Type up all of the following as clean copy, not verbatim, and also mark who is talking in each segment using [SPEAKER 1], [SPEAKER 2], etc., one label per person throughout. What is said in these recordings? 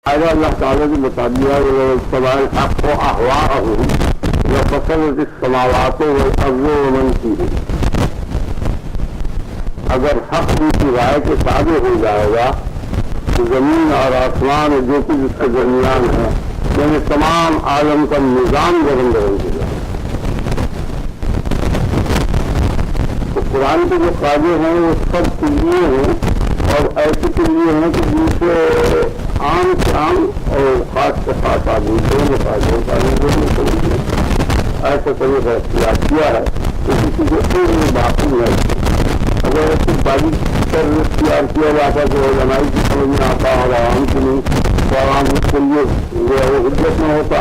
[SPEAKER 1] آئرہ اللہ تعالیٰ نے بتا دیا سوال حق و احواءہم وفصلت السماوات والارض ومن فیہن، اگر حق کی رائے کے تابع ہو جائے گا تو زمین اور آسمان جو کچھ اس کے درمیان ہے یعنی تمام عالم کا نظام گرم ہو جائے گا۔ تو قرآن کے جو قاعدے ہیں وہ سب کے لیے ہیں اور ایسے کے لیے ہیں کہ جن سے عام سے عام اور خاص سے خاص آدمی دونوں قاعدے ایسا طریقہ اختیار کیا ہے تو کسی کو کوئی میں باقی ہے۔ اگر ایسی بازی پر اختیار کیا جاتا تو علمائی کی سمجھ میں آتا اور عوام کی نہیں تو عوام اس کے لیے وہ حجت نہ ہوتا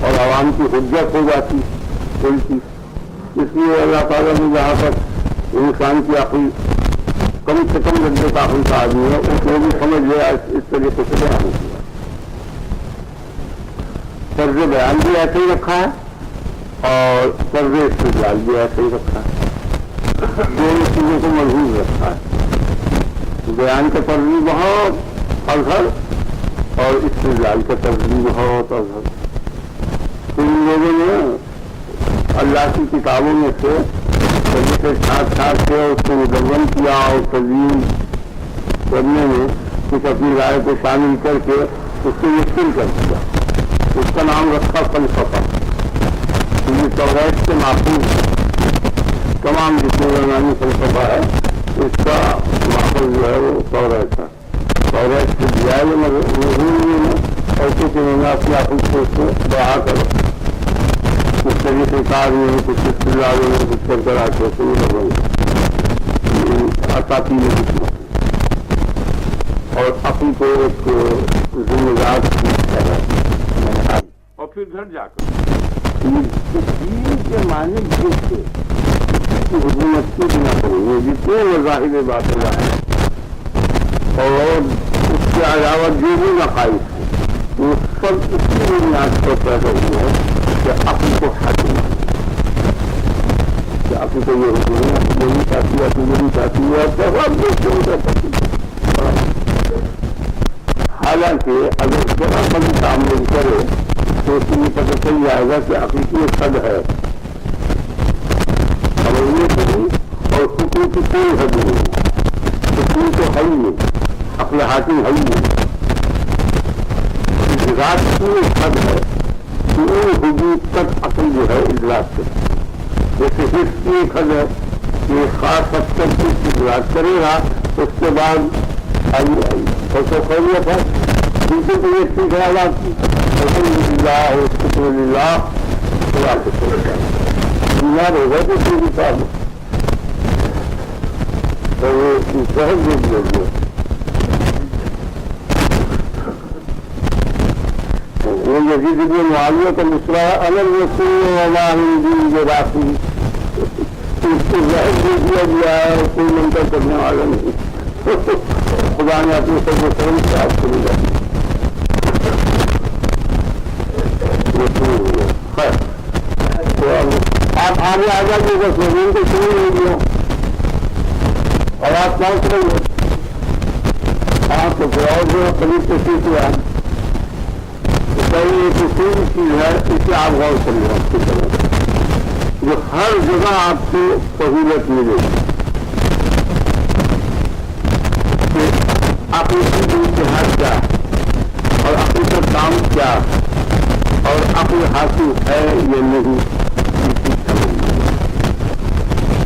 [SPEAKER 1] اور عوام کی حجت ہو جاتی کوئی چیز۔ اس لیے اللہ تعالیٰ نے جہاں تک انسان کی عقل کم سے کم گڈے کا عقل کا آدمی ہے اس کو بھی سمجھ لیا اس طریقے سے بیان کیا۔ طرز بیان بھی ایسے ہی رکھا ہے اور طرز استدلال بھی ایسے ہی رکھا ہے، دونوں چیزوں کو محفوظ رکھا ہے۔ بیان کا طرز بھی بہت اظہر اور استدلال کا طرز بھی بہت اظہر۔ ان لوگوں نے اللہ کی کتابوں میں سے سے چھاٹ چھاٹ کے اس کو مدون کیا اور تزئین کرنے میں کچھ اپنی رائے کو شامل کر کے اس کو مشکل کر دیا۔ اس کا نام رکھا فلسفہ، کیونکہ توریت سے محفوظ تمام جتنے یونانی فلسفہ ہے اس کا ماحول جو ہے وہ توریت ہے۔ توریت سے دیا ہے مضمون اور کچھ انہوں نے اپنے آپ کو اس کو بڑھا کر کچھ طریقے کار میں کچھ استدلال میں کچھ کر کر آتے تو اساتی میں کچھ اور اپنی کو ایک ذمہ دار اور پھر گھر جا کر دین کے معنی جس سے حکومت کی بنا کریں گے جتنے مذاہب باطل ہیں اور اس کے علاوہ جو بھی نقائص ہیں وہ سب اسی بنیاد پر پیدا ہوئے ہیں کہ عقل کو حاکم کہ عقل کو یہ حکومت یہی چاہتی ہے یہی چاہتی ہے۔ حالانکہ اگر ذرا بڑی تعمیل کرے تو اس کو یہ پتہ چل جائے گا کہ عقل کی ایک حد ہے سمجھنے کی بھی اور حکم کی کوئی حد نہیں، حکم تو ہے ہی نہیں، عقل حاکم ہے ہی نہیں، ذات کی ایک حد ہے حدود تک عقل جو ہے ادراک کرے۔ جیسے حص کی ایک حد ہے کہ خاص حد تک کچھ ادراک کرے گا اس کے بعد خیریت ہے بالکل تو یہ اچھی خیالات کی الحمدللہ شکرللہ خدا کے بیمار ہو گئے تو پھر بھی صاحب تو وہ بہت دور لوگ وہ یزید بن معاویہ کا مصرع ہے الگ رسول وما من دین کے راسی اس کو ظاہر دے دیا گیا ہے کوئی منکر کرنے والا نہیں، خدا نے اپنے سب کو سرم سے آپ کو ملا خیر تو آپ آگے آ جائیے گا زمین کو شروع نہیں دیا اور آپ پہنچ رہے ہو آپ کو پھر اور جو قریب سے سیکھ ہوا ہے ایک اصول چیز ہے اسے آپ غور کریے آپ کی طرح جو ہر جگہ آپ کو سہولت ملے گی کہ اپنی چیز اتحاد کیا اور اپنی کا کام کیا اور اپنے حاصل ہے یا نہیں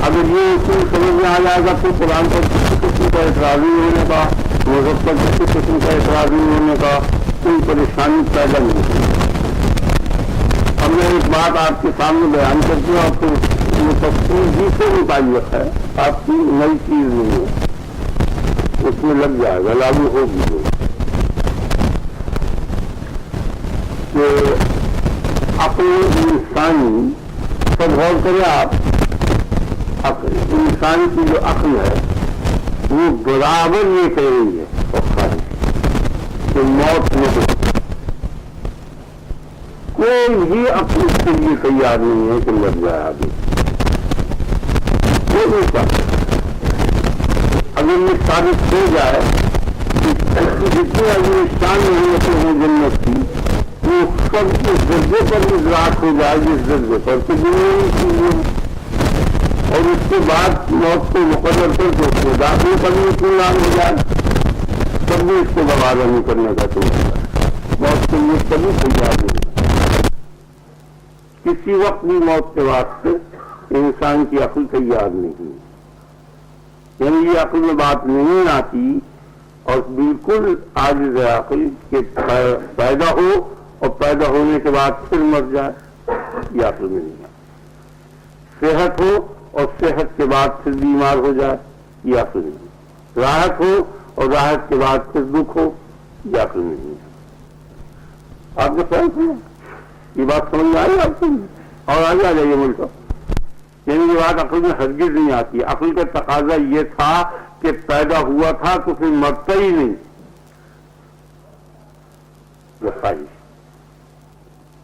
[SPEAKER 1] اگر یہ اصول سمجھ میں آ جائے گا تو قرآن پر کسی قسم کا اعتراضی ہونے کا مذہب پر کسی قسم کا اعتراضی ہونے کا کوئی پریشانی پیدا نہیں ہوئی۔ ہم نے ایک بات آپ کے سامنے بیان کر دیا اور پھر یہ تفصیل جی سے متعلق ہے آپ کی نئی چیز نہیں ہے اس میں لگ جائے گا لاگو ہوگی کہ اپنے انسانی سب غور کریں آپ انسان کی جو عقل ہے وہ برابر یہ کہہ رہی ہے کہ موت میں کوئی بھی اپنے اس کے لیے تیار نہیں ہے کہ مر جائے آدمی کوئی نہیں چاہتا۔ اگر یہ ثابت ہو جائے کہ جتنے افغانستان میں ہیں جنت کی وہ سب اس درجے پر ادراک ہو جائے جس درجے پر کہ دنیا کی چیزیں، اور اس کے بعد موت کو مقرر کر کے اس میں داخل کرنے اطمینان ہو جائے، تب بھی اس کو دوبارہ نہیں کرنے کا تو موت کے لیے کبھی تیار نہیں ہے۔ کسی وقت بھی موت کے واسطے انسان کی عقل تیار نہیں، یعنی یہ عقل میں بات نہیں آتی، اور بالکل عاجز ہے عقل کہ پیدا ہو اور پیدا ہونے کے بعد پھر مر جائے، یہ عقل میں نہیں آتی۔ صحت ہو اور صحت کے بعد پھر بیمار ہو جائے، یہ عقل نہیں ہے۔ راحت ہو اور راحت کے بعد پھر دکھ ہو، یہ عقل نہیں ہے۔ آپ نے خیال کیا یہ بات سمجھ میں آئی آپ کو؟ اور آگے آ جائیے ملک، یعنی یہ بات عقل میں ہرگز نہیں آتی۔ عقل کا تقاضا یہ تھا کہ پیدا ہوا تھا تو پھر مرتا ہی نہیں،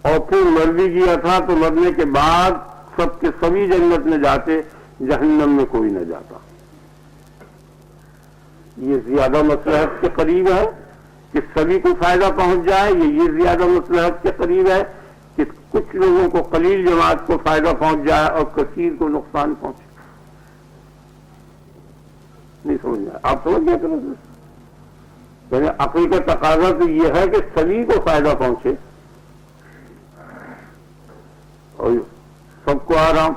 [SPEAKER 1] اور پھر مر بھی گیا تھا تو مرنے کے بعد سب کے سبھی جنت میں جاتے، جہنم میں کوئی نہ جاتا۔ یہ زیادہ مصلحت کے قریب ہے کہ سبھی کو فائدہ پہنچ جائے، یہ زیادہ مصلحت کے قریب ہے کہ کچھ لوگوں کو قلیل جماعت کو فائدہ پہنچ جائے اور کثیر کو نقصان پہنچے؟ نہیں سمجھ میں آپ سمجھ گیا کرو، یعنی عقل کا تقاضا تو یہ ہے کہ سبھی کو فائدہ پہنچے اور سب کو آرام،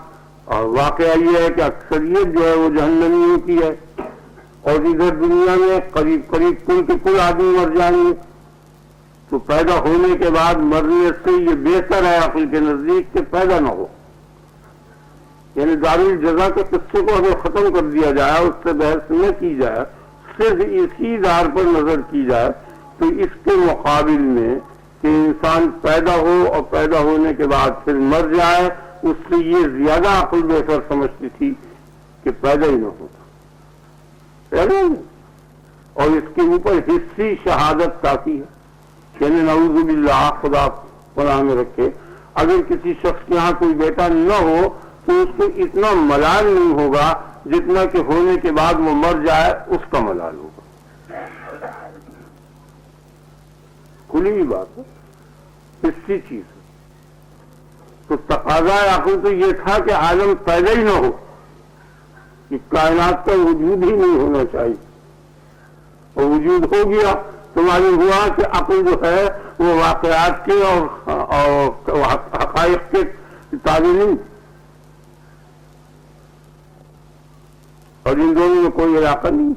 [SPEAKER 1] اور واقعہ یہ ہے کہ اکثریت جو ہے وہ جہنمیوں کی ہے، اور ادھر دنیا میں قریب قریب کل کے کل آدمی مر جائیں گے، تو پیدا ہونے کے بعد مرنے سے یہ بہتر ہے عقل کے نزدیک کہ پیدا نہ ہو، یعنی دارالجزا کے قصے کو اگر ختم کر دیا جائے، اس سے بحث نہ کی جائے، صرف اسی دار پر نظر کی جائے، تو اس کے مقابل میں کہ انسان پیدا ہو اور پیدا ہونے کے بعد پھر مر جائے، اس سے یہ زیادہ عقل بہتر سمجھتی تھی کہ پیدا ہی نہ ہوتا، اور اس کے اوپر حصی شہادت کافی ہے، یعنی نعوذ باللہ خدا پناہ میں رکھے، اگر کسی شخص کے یہاں کوئی بیٹا نہ ہو تو اس کو اتنا ملال نہیں ہوگا جتنا کہ ہونے کے بعد وہ مر جائے اس کا ملال ہوگا۔ کھلی ہوئی بات ہے، حصی چیز ہے۔ تو تقاضا عقل تو یہ تھا کہ عالم پیدا ہی نہ ہو، کہ کائنات کا وجود ہی نہیں ہونا چاہیے، اور وجود ہو گیا تو معلوم ہوا کہ عقل جو ہے وہ واقعات کے اور حقائق کے تابع نہیں، اور ان دونوں میں کوئی علاقہ نہیں۔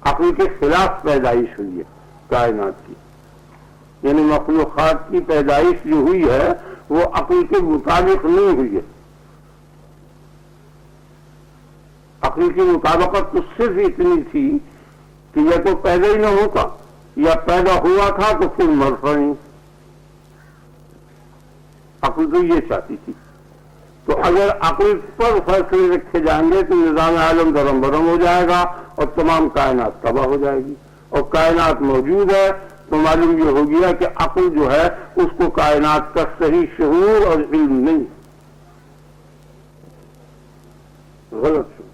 [SPEAKER 1] عقل کے خلاف پیدائش ہوئی ہے کائنات کی، یعنی مخلوقات کی پیدائش جو ہوئی ہے وہ عقل کے مطابق نہیں ہوئی ہے۔ عقل کی مطابقت تو صرف اتنی تھی کہ یا تو پیدا ہی نہ ہوتا یا پیدا ہوا تھا تو پھر مرتا نہیں، عقل تو یہ چاہتی تھی۔ تو اگر عقل پر فیصلے رکھے جائیں گے تو نظام عالم درم برم ہو جائے گا اور تمام کائنات تباہ ہو جائے گی، اور کائنات موجود ہے تو معلوم یہ ہو گیا کہ عقل جو ہے اس کو کائنات کا صحیح شعور اور علم نہیں، غلط شعور۔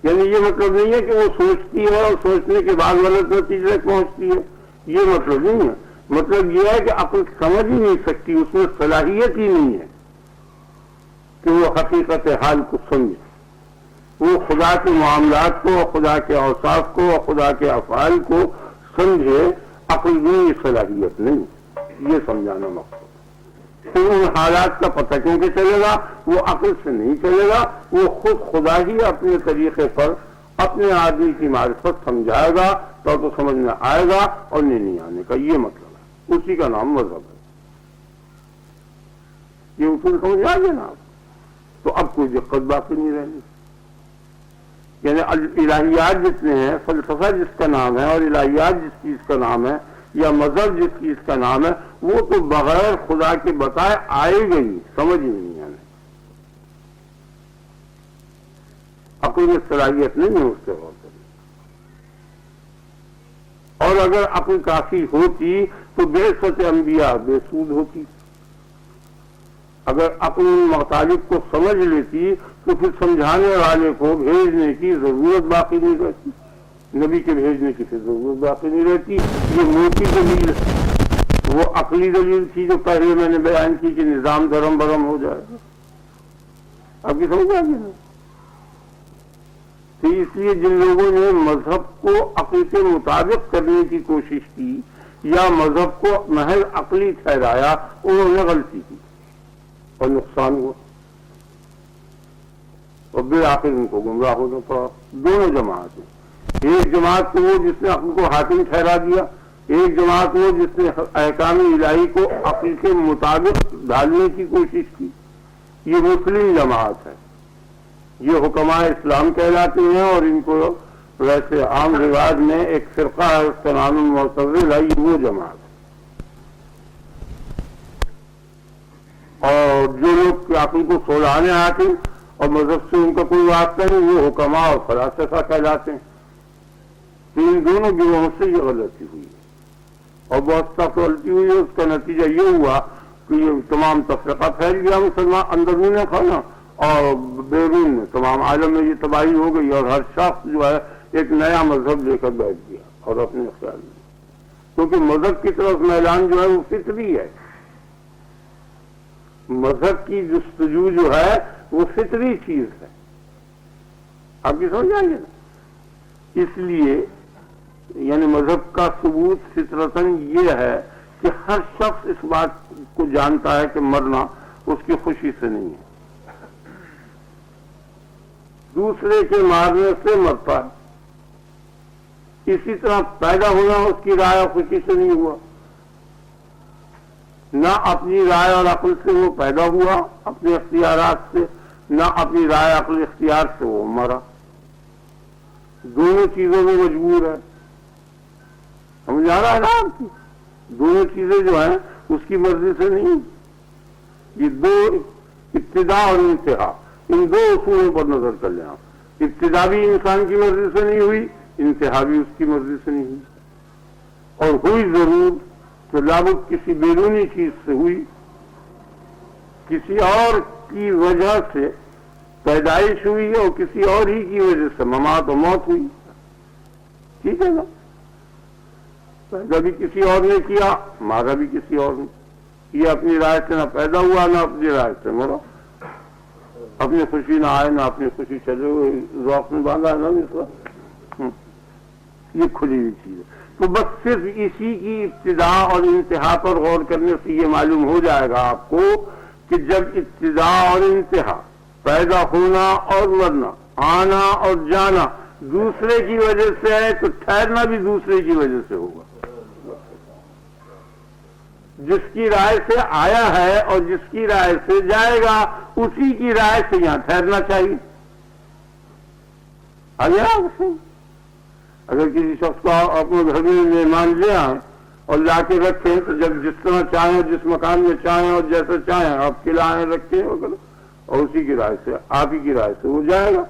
[SPEAKER 1] یعنی یہ مطلب نہیں ہے کہ وہ سوچتی ہے اور سوچنے کے بعد غلط نتیجے پہنچتی ہے، یہ مطلب نہیں ہے۔ مطلب یہ ہے کہ عقل سمجھ ہی نہیں سکتی، اس میں صلاحیت ہی نہیں ہے کہ وہ حقیقت حال کو سمجھے، وہ خدا کے معاملات کو، خدا کے اوصاف کو، خدا کے افعال کو سمجھے، عقل میں یہ صلاحیت نہیں، یہ سمجھانا مقصد۔ تو ان حالات کا پتہ کیوں کہ چلے گا؟ وہ عقل سے نہیں چلے گا، وہ خود خدا ہی اپنے طریقے پر اپنے آدمی کی معرفت سمجھائے گا تو سمجھ میں آئے گا، اور نہیں آنے کا یہ مطلب ہے، اسی کا نام مذہب ہے۔ یہ اصول سمجھ آ گیا نا آپ؟ تو اب کوئی دقت باقی نہیں رہی، یعنی الہیات جتنے ہیں، فلسفہ جس کا نام ہے اور الہیات جس چیز کا نام ہے، یا مذہب جس چیز کا نام ہے، وہ تو بغیر خدا کے بتائے آئے گئی، سمجھ ہی نہیں آنے، عقل میں صلاحیت نہیں ہے اس سے غور کرنے۔ اور اگر عقل کافی ہوتی تو بعثت انبیاء بے سود ہوتی، اگر عقل مطالب کو سمجھ لیتی تو پھر سمجھانے والے کو بھیجنے کی ضرورت باقی نہیں رہتی۔ نبی کے بھیجنے کی پھر ضرورت باقی نہیں رہتی. یہ موٹی دلیل وہ عقلی دلیل تھی جو پہلے میں نے بیان کی کہ نظام دھرم برم ہو جائے گا. آپ کی سمجھ آ گئی نا؟ تو اس لیے جن لوگوں نے مذہب کو عقل کے مطابق کرنے کی کوشش کی یا مذہب کو محض عقلی ٹھہرایا انہوں نے غلطی کی اور نقصان ہوا اور بالآخر ان کو گمراہ ہونا پڑا. دونوں جماعتیں، ایک جماعت تو وہ جس نے عقل کو حاکم ٹھہرا دیا، ایک جماعت وہ جس نے احکام الہی کو عقل کے مطابق ڈالنے کی کوشش کی. یہ مسلم جماعت ہے، یہ حکماء اسلام کہلاتے ہیں اور ان کو ویسے عام رواج میں ایک فرقہ ہے اس کا نام معتزلہ ہے. یہ وہ جماعت ہے. اور جو لوگ عقل کو سولانے آتے ہیں اور مذہب سے ان کا کوئی واسطہ نہیں وہ حکماء اور فلاسفہ کہلاتے ہیں. تو ان دونوں گروہوں سے یہ غلطی ہوئی اور بہت سخت غلطی ہوئی ہے. اس کا نتیجہ یہ ہوا کہ یہ تمام تفرقہ پھیل گیا مسلمان اندرون خانہ اور بیرون میں تمام عالم میں یہ تباہی ہو گئی اور ہر شخص جو ہے ایک نیا مذہب لے کر بیٹھ گیا اور اپنے خیال میں. کیونکہ مذہب کی طرف میلان جو ہے وہ فطری ہے. مذہب کی جستجو جو ہے وہ فطری چیز ہے. آپ کی سمجھ آئیے نا؟ اس لیے یعنی مذہب کا ثبوت فطرتاً یہ ہے کہ ہر شخص اس بات کو جانتا ہے کہ مرنا اس کی خوشی سے نہیں ہے، دوسرے کے مارنے سے مرتا ہے. اسی طرح پیدا ہونا اس کی رائے اور خوشی سے نہیں ہوا، نہ اپنی رائے اور عقل سے وہ پیدا ہوا اپنے اختیارات سے، نہ اپنی رائے عقل اختیار سے وہ مرا. دونوں چیزوں میں مجبور ہے. سمجھ آ رہا ہے نا آپ کی؟ دونوں چیزیں جو ہیں اس کی مرضی سے نہیں. یہ دو ابتدا اور انتہا، ان دو اصولوں پر نظر کر لیں آپ. ابتدا بھی انسان کی مرضی سے نہیں ہوئی، انتہا بھی اس کی مرضی سے نہیں ہوئی. اور ہوئی ضرور تو لابد کسی بیرونی چیز سے ہوئی، کسی اور کی وجہ سے پیدائش ہوئی اور کسی اور ہی کی وجہ سے ممات و موت ہوئی. ٹھیک ہے نا؟ پیدا بھی کسی اور نے کیا، مارا بھی کسی اور نے. یہ اپنی رائے سے نہ پیدا ہوا نہ اپنی رائے سے مرا. اپنی خوشی نہ آئے نہ اپنی خوشی چلے ہوئے ذوق میں باندھا ہے نا اس وقت. یہ کھلی ہوئی چیز ہے. تو بس صرف اسی کی ابتدا اور انتہا پر غور کرنے سے یہ معلوم ہو جائے گا آپ کو کہ جب ابتدا اور انتہا، پیدا ہونا اور مرنا، آنا اور جانا دوسرے کی وجہ سے ہے تو ٹھہرنا بھی دوسرے کی وجہ سے ہوگا. جس کی رائے سے آیا ہے اور جس کی رائے سے جائے گا اسی کی رائے سے یہاں ٹھہرنا چاہیے. اگر کسی شخص کو اپنے گھر میں مہمان لے آئیں اور لا کے رکھیں تو جب جس طرح چاہیں جس مکان میں چاہیں اور جیسا چاہیں آپ کھلائیں رکھیں اور اسی کی رائے سے آپ ہی کی رائے سے وہ جائے گا.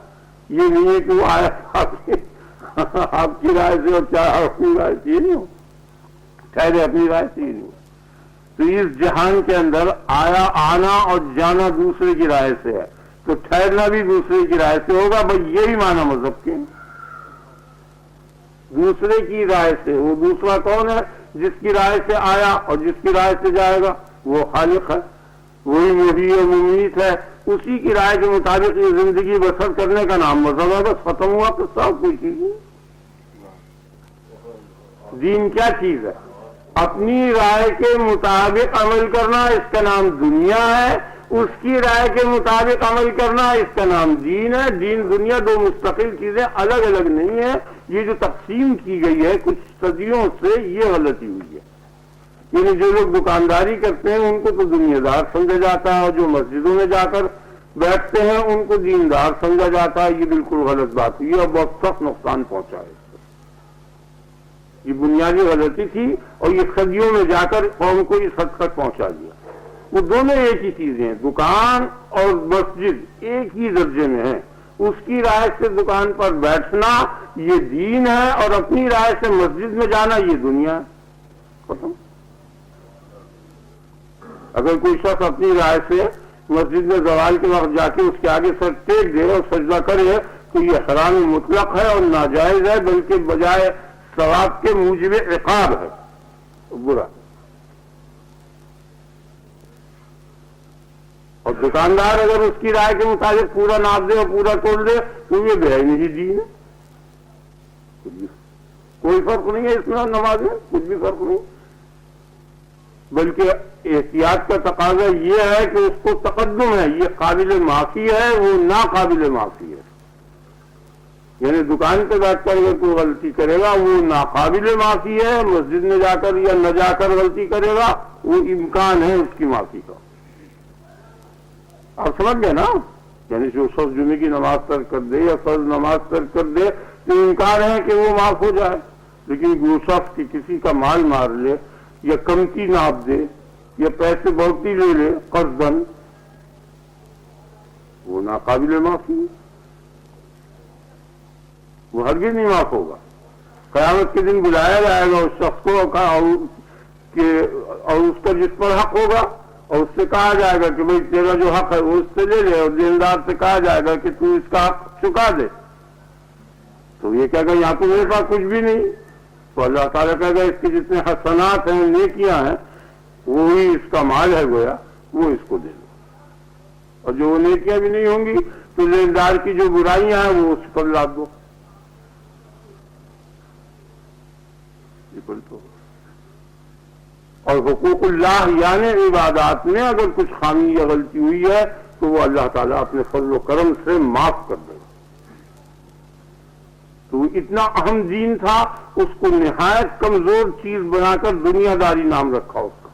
[SPEAKER 1] یہ نہیں ہے کہ وہ آیا آپ کی رائے سے اور چاہے اپنی رائے سے، یہ نہیں ہو ٹھہرے اپنی رائے سے، یہ نہیں ہو. تو اس جہان کے اندر آنا اور جانا دوسرے کی رائے سے ہے تو ٹھہرنا بھی دوسرے کی رائے سے ہوگا. بھائی یہی معنی مذہب کے دوسرے کی رائے سے. وہ دوسرا کون ہے؟ جس کی رائے سے آیا اور جس کی رائے سے جائے گا وہ خالق ہے، وہی محیی و ممیت ہے. اسی کی رائے کے مطابق یہ زندگی بسر کرنے کا نام مذہب ہے. بس ختم ہوا تو سب کوئی چیز ہے. دین کیا چیز ہے؟ اپنی رائے کے مطابق عمل کرنا، اس کا نام دنیا ہے. اس کی رائے کے مطابق عمل کرنا، اس کا نام دین ہے. دین دنیا دو مستقل چیزیں الگ الگ نہیں ہے. یہ جو تقسیم کی گئی ہے کچھ صدیوں سے یہ غلطی ہوئی ہے. یعنی جو لوگ دکانداری کرتے ہیں ان کو تو دنیا دار سمجھا جاتا ہے اور جو مسجدوں میں جا کر بیٹھتے ہیں ان کو دیندار سمجھا جاتا ہے. یہ بالکل غلط بات ہوئی اور بہت سخت نقصان پہنچا ہے. یہ بنیادی غلطی تھی اور یہ صدیوں میں جا کر قوم کو اس حد تک پہنچا دیا. وہ دونوں ایک ہی چیزیں ہیں، دکان اور مسجد ایک ہی درجے میں ہیں. اس کی رائے سے دکان پر بیٹھنا یہ دین ہے اور اپنی رائے سے مسجد میں جانا یہ دنیا ہے. ختم. اگر کوئی شخص اپنی رائے سے مسجد میں زوال کے وقت جا کے اس کے آگے سر ٹیک دے اور سجدہ کرے کہ یہ حرام مطلق ہے اور ناجائز ہے، بلکہ بجائے ثواب کے موجب عقاب ہے، برا۔ اور دکاندار اگر اس کی رائے کے مطابق پورا ناپ دے اور پورا تول دے تو یہ بے نہیں دین ہے، کوئی فرق نہیں ہے اس میں اور نماز میں، کچھ بھی فرق نہیں، بلکہ احتیاط کا تقاضا یہ ہے کہ اس کو تقدم ہے، یہ قابل معافی ہے، وہ ناقابل معافی ہے۔ یعنی دکان پہ بیٹھ کر اگر کوئی غلطی کرے گا وہ ناقابل معافی ہے، مسجد میں جا کر یا نہ جا کر غلطی کرے گا وہ امکان ہے اس کی معافی کا۔ آپ سمجھ گئے نا؟ یعنی جو شخص جمعے کی نماز ترک کر دے یا فرض نماز ترک کر دے تو امکان ہے کہ وہ معاف ہو جائے، لیکن وہ شخص کی کسی کا مال مار لے یا کمتی ناپ دے یا پیسے بہتی لے لے قرضاً، وہ ناقابل معافی ہے، وہ ہرگز نہیں معاف ہوگا۔ قیامت کے دن بلایا جائے گا اس شخص کو اور اس کا جس پر حق ہوگا اور اس سے کہا جائے گا کہ بھئی تیرا جو حق ہے وہ اس سے لے لے، اور دیندار سے کہا جائے گا کہ تو اس کا حق چکا دے، تو یہ کہے گا یہاں تو میرے پاس کچھ بھی نہیں، تو اللہ تعالیٰ کہے گا اس کے جتنے حسنات ہیں نیکیاں ہیں وہی اس کا مال ہے گویا، وہ اس کو دے دو، اور جو وہ نیکیاں بھی نہیں ہوں گی تو لیندار کی جو برائیاں ہیں وہ اس پر لاد دو۔ اور حقوق اللہ یعنی عبادات میں اگر کچھ خامی یا غلطی ہوئی ہے تو وہ اللہ تعالیٰ اپنے فضل و کرم سے معاف کر دے گا۔ تو اتنا اہم دین تھا، اس کو نہایت کمزور چیز بنا کر دنیا داری نام رکھا اس کا۔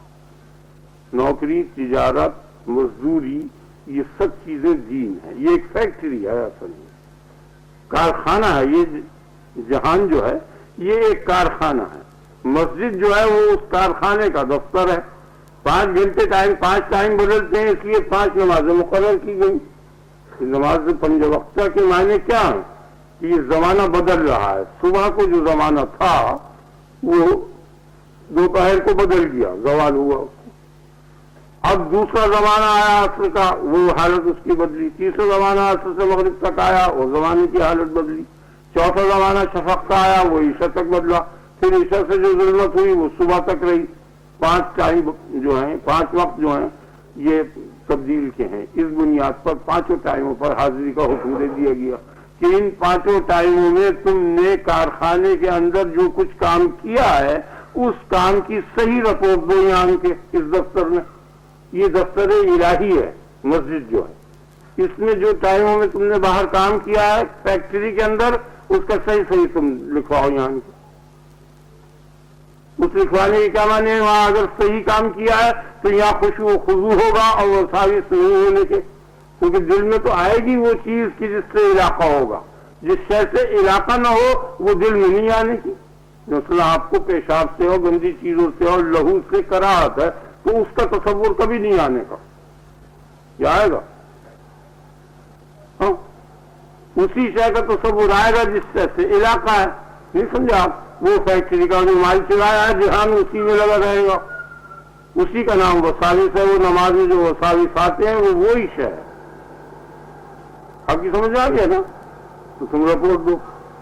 [SPEAKER 1] نوکری، تجارت، مزدوری، یہ سب چیزیں دین ہے، یہ ایک فیکٹری ہے، اصل میں کارخانہ ہے، یہ جہان جو ہے یہ ایک کارخانہ ہے۔ مسجد جو ہے وہ اس کارخانے کا دفتر ہے۔ 5 گھنٹے ٹائم، 5 ٹائم بدلتے ہیں، اس لیے 5 نمازیں مقرر کی گئی۔ نماز 5 وقتہ کے معنی کیا ہیں کہ یہ زمانہ بدل رہا ہے، صبح کو جو زمانہ تھا وہ دوپہر کو بدل گیا، زوال ہوا، اب دوسرا زمانہ آیا عصر کا، وہ حالت اس کی بدلی، تیسرا زمانہ عصر سے مغرب تک آیا، وہ زمانے کی حالت بدلی، چوتھا زمانہ شفق کا آیا، وہ عشاء تک بدلا، پھر عشاء سے جو ضرورت ہوئی وہ صبح تک رہی۔ 5 ٹائم جو ہیں، 5 وقت جو ہیں یہ تبدیل کے ہیں، اس بنیاد پر 5 ٹائموں پر حاضری کا حکم دے دیا گیا کہ ان 5 ٹائموں میں تم نے کارخانے کے اندر جو کچھ کام کیا ہے اس کام کی صحیح رپورٹ دو یہاں کے اس دفتر میں۔ یہ دفتر الہی ہے مسجد جو ہے، اس میں جو ٹائموں میں تم نے باہر کام کیا ہے فیکٹری کے اندر اس کا صحیح تم لکھواؤ یہاں کے۔ اس لکھوانے کی کیا معنی ہے؟ وہاں اگر صحیح کام کیا ہے تو یہاں خشوع و خضوع ہوگا اور وساوس نہیں ہونے کے، کیونکہ دل میں تو آئے گی وہ چیز کی جس سے علاقہ ہوگا، جس شے سے علاقہ نہ ہو وہ دل میں نہیں آنے کی۔ مثلا آپ کو پیشاب سے اور گندی چیزوں سے اور لہو سے کراہت ہے تو اس کا تصور کبھی نہیں آنے کا، یہ آئے گا؟ ہاں، اسی شے کا تصور آئے گا جس شے سے علاقہ ہے، نہیں سمجھا آپ؟ وہ فیکٹری کا جو مال چلایا ہے جہان اسی میں لگا رہے گا، اسی کا نام وساوس ہے۔ وہ نماز میں جو وساوس آتے ہیں وہ وہی شے ہے۔ آپ کی سمجھ آ گیا نا؟ تو تم رپورٹ دو،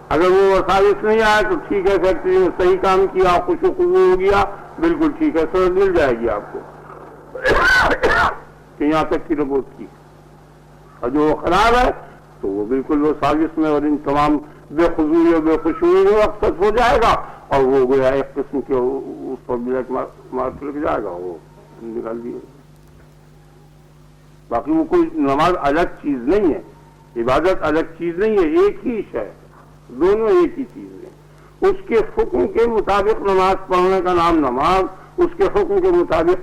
[SPEAKER 1] اگر وہ وساوس نہیں آیا تو ٹھیک ہے، فیکٹری میں صحیح کام کیا، خشوع و خضوع ہو گیا، بالکل ٹھیک ہے، سرد مل جائے گی آپ کو کہ یہاں تک کی رپورٹ کی۔ اور جو وہ خراب ہے تو وہ بالکل وساوس میں اور ان تمام بے خضوعی اور بے خشوعی میں اکثر ہو جائے گا، اور وہ گویا ایک قسم کے اس پر بلیک مارک لگ جائے گا، وہ نکال دیے۔ باقی وہ کوئی نماز الگ چیز نہیں ہے، عبادت الگ چیز نہیں ہے، ایک ہی ہے، دونوں ایک ہی چیز ہے۔ اس کے حکم کے مطابق نماز پڑھنے کا نام نماز، اس کے حکم کے مطابق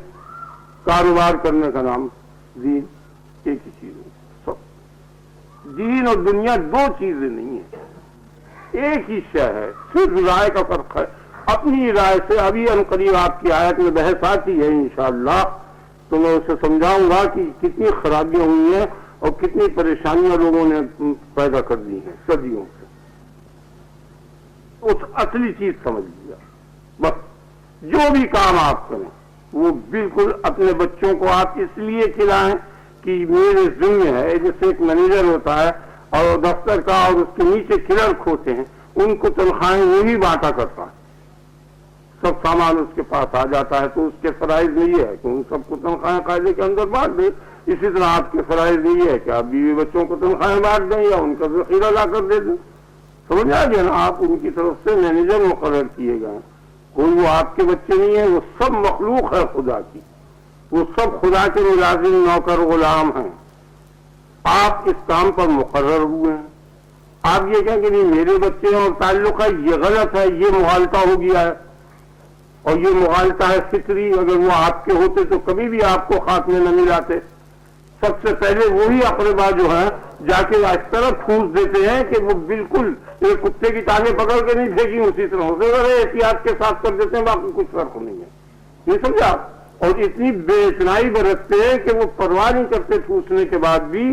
[SPEAKER 1] کاروبار کرنے کا نام دین، ایک ہی چیز ہے۔ دین اور دنیا 2 چیزیں نہیں ہیں، ایک ہی شے ہے، صرف رائے کا فرق ہے۔ اپنی رائے سے ابھی عنقریب آپ کی آیت میں بحث آتی ہے انشاءاللہ، تو میں اسے سمجھاؤں گا کہ کتنی خرابیاں ہوئی ہیں اور کتنی پریشانیاں لوگوں نے پیدا کر دی ہیں صدیوں سے۔ اس اصلی چیز سمجھ لیا، بس جو بھی کام آپ کریں وہ بالکل اپنے بچوں کو آپ اس لیے کھلائیں کہ میرے ذمہ ہے، جیسے ایک مینیجر ہوتا ہے اور دفتر کا اور اس کے نیچے کلرک ہوتے ہیں ان کو تنخواہیں وہی بانٹا کرتا ہے، سب سامان اس کے پاس آ جاتا ہے، تو اس کے فرائض میں یہ ہے کہ ان سب کو تنخواہیں قاعدے کے اندر بانٹ دے۔ اسی طرح آپ کے فرائض میں یہ ہے کہ آپ بیوی بچوں کو تنخواہیں بانٹ دیں یا ان کا ذخیرہ لا کر دے دیں، سمجھ آ گیا نا؟ آپ ان کی طرف سے مینیجر مقرر کیے گئے، کوئی وہ آپ کے بچے نہیں ہیں، وہ سب مخلوق ہے خدا کی، وہ سب خدا کے ملازم نوکر غلام ہیں، آپ اس کام پر مقرر ہوئے ہیں۔ آپ یہ کہیں کہ نہیں میرے بچے اور تعلق ہے، یہ غلط ہے، یہ مغالطہ ہو گیا ہے، اور یہ مغالطہ ہے فطری، اگر وہ آپ کے ہوتے تو کبھی بھی آپ کو خاتمے نہ ملاتے۔ سب سے پہلے وہی اقربا جو ہے جا کے اس طرح ٹھوس دیتے ہیں کہ وہ بالکل ایک کتے کی ٹانگیں پکڑ کے نہیں پھینکی اسی طرح ہوتے احتیاط کے ساتھ کر دیتے ہیں، باقی کچھ فرق نہیں ہے، یہ سمجھا؟ اور اتنی بے اتنائی برتتے ہیں کہ وہ پرواہ نہیں کرتے، ٹھوسنے کے بعد بھی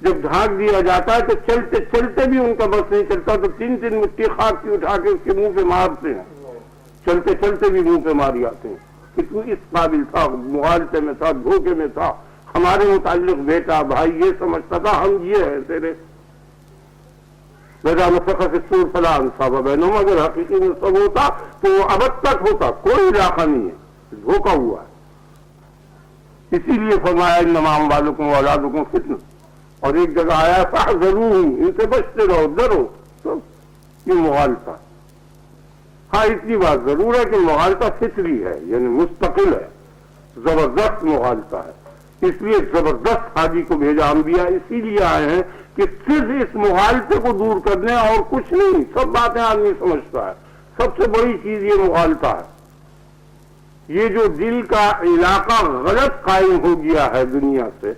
[SPEAKER 1] جب ڈھانک دیا جاتا ہے تو چلتے چلتے بھی ان کا بس نہیں چلتا، تو تین تین مٹھی خاک کی اٹھا کے اس کے منہ پہ مارتے ہیں، چلتے چلتے بھی منہ پہ ماری آتے ہیں کہ تو اس قابل تھا، مغالطے میں تھا، دھوکے میں تھا، ہمارے متعلق بیٹا بھائی یہ سمجھتا تھا ہم یہ ہے تیرے بیٹا مفقہ سے سور فلا انصاب بینہم، اگر حقیقی میں سب ہوتا تو وہ ابد تک ہوتا، کوئی علاقہ نہیں ہے، دھوکا ہوا ہے۔ اسی لیے فرمایا انما اموالکم واولادکم فتنہ، اور ایک جگہ آیا فاحذروہم، ان سے بچتے رہو، ڈرو، تو یہ مغالطہ۔ ہاں اتنی بات ضرور ہے کہ مغالطہ فطری ہے، یعنی مستقل ہے، زبردست مغالطہ ہے، اس لیے زبردست حاجی کو بھیجا، انبیاء اسی لیے آئے ہیں کہ صرف اس مغالطے کو دور کرنے اور کچھ نہیں، سب باتیں آدمی سمجھتا ہے، سب سے بڑی چیز یہ مغالطہ ہے۔ یہ جو دل کا علاقہ غلط قائم ہو گیا ہے دنیا سے،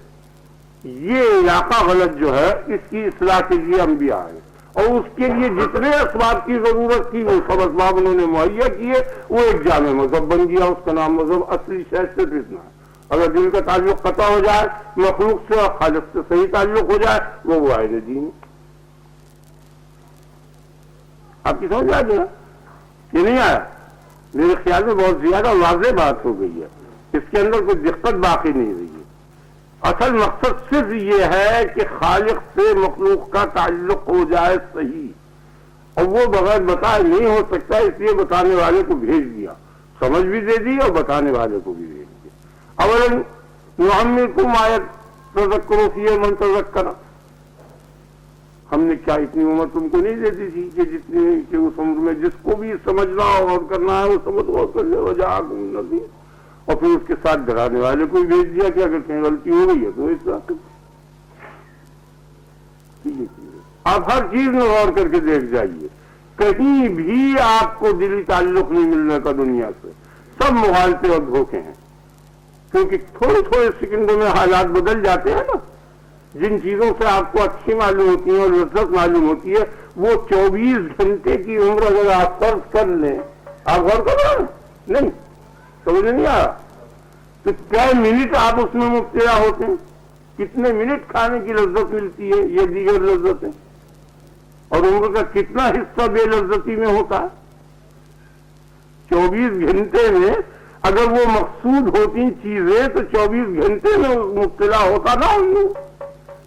[SPEAKER 1] یہ علاقہ غلط جو ہے اس کی اصلاح کے لیے انبیاء آئے، اور اس کے لیے جتنے اسباب کی ضرورت تھی وہ سب اسباب انہوں نے مہیا کیے، وہ ایک جامع مذہب بن گیا، اس کا نام مذہب اصلی شہر سے اتنا ہے۔ اگر دل کا تعلق قطع ہو جائے مخلوق سے اور خالق سے صحیح تعلق ہو جائے وہ عین دین۔ آپ کی سمجھ آ گیا یہ نہیں آیا؟ میرے خیال میں بہت زیادہ واضح بات ہو گئی ہے، اس کے اندر کوئی دقت باقی نہیں رہی ہے۔ اصل مقصد صرف یہ ہے کہ خالق سے مخلوق کا تعلق ہو جائے صحیح، اور وہ بغیر بتائے نہیں ہو سکتا، اس لیے بتانے والے کو بھیج دیا، سمجھ بھی دے دی اور بتانے والے کو بھی بھیج دیا۔ اولاً نعمرکم آیت تذکروا فیہ من تذکر، ہم نے کیا اتنی عمر تم کو نہیں دیتی تھی کہ جتنی کہ اس عمر میں جس کو بھی سمجھنا اور کرنا ہے وہ سمجھ غور کر لے، وجاءکم نذیر، اور پھر اس کے ساتھ ڈرانے والے کو بھی بھیج دیا کہ اگر کہیں غلطی ہو گئی ہے تو اس طرح آپ ہر چیز میں غور کر کے دیکھ جائیے، کہیں بھی آپ کو دلی تعلق نہیں ملنے کا دنیا سے، سب مغالطے اور دھوکے ہیں، کیونکہ تھوڑے تھوڑے سیکنڈوں میں حالات بدل جاتے ہیں نا۔ جن چیزوں سے آپ کو اچھی معلوم ہوتی ہیں اور لذت معلوم ہوتی ہے، وہ 24 گھنٹے کی عمر اگر آپ فرض کر لیں، آپ غور کر رہے ہیں نہیں سمجھ نہیں آ رہا، تو کیا منٹ آپ اس میں مبتلا ہوتے ہیں، کتنے منٹ کھانے کی لذت ملتی ہے، یہ دیگر لذتیں، اور عمر کا کتنا حصہ بے لذتی میں ہوتا ہے۔ 24 گھنٹے میں اگر وہ مقصود ہوتی چیزیں تو 24 گھنٹے میں مبتلا ہوتا نا ان لوگ،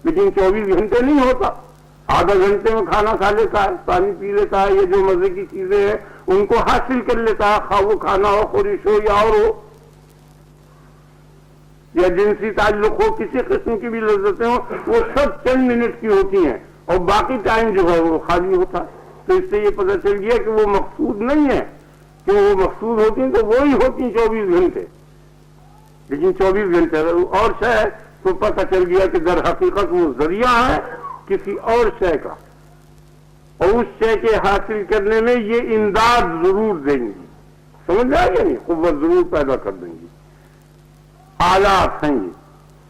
[SPEAKER 1] لیکن 24 گھنٹے نہیں ہوتا، آدھا گھنٹے میں کھانا کھا لیتا ہے، پانی پی لیتا ہے، یہ جو مزے کی چیزیں ہیں ان کو حاصل کر لیتا ہے، خواہ وہ کھانا ہو، خورش ہو یا اور ہو، یا جنسی تعلق ہو، کسی قسم کی بھی لذتیں ہوں، وہ سب چند منٹ کی ہوتی ہیں، اور باقی ٹائم جو ہے وہ خالی ہوتا ہے۔ تو اس سے یہ پتہ چل گیا کہ وہ مقصود نہیں ہے، کہ وہ مقصود ہوتی ہیں تو وہی ہوتی ہیں 24 گھنٹے، لیکن 24 گھنٹے اور شے تو پتہ چل گیا کہ در حقیقت وہ ذریعہ ہے کسی اور شے کا، اور اس شے کے حاصل کرنے میں یہ امداد ضرور دیں گی، سمجھ آئے گا نہیں، قوت ضرور پیدا کر دیں گی، آلات ہیں یہ،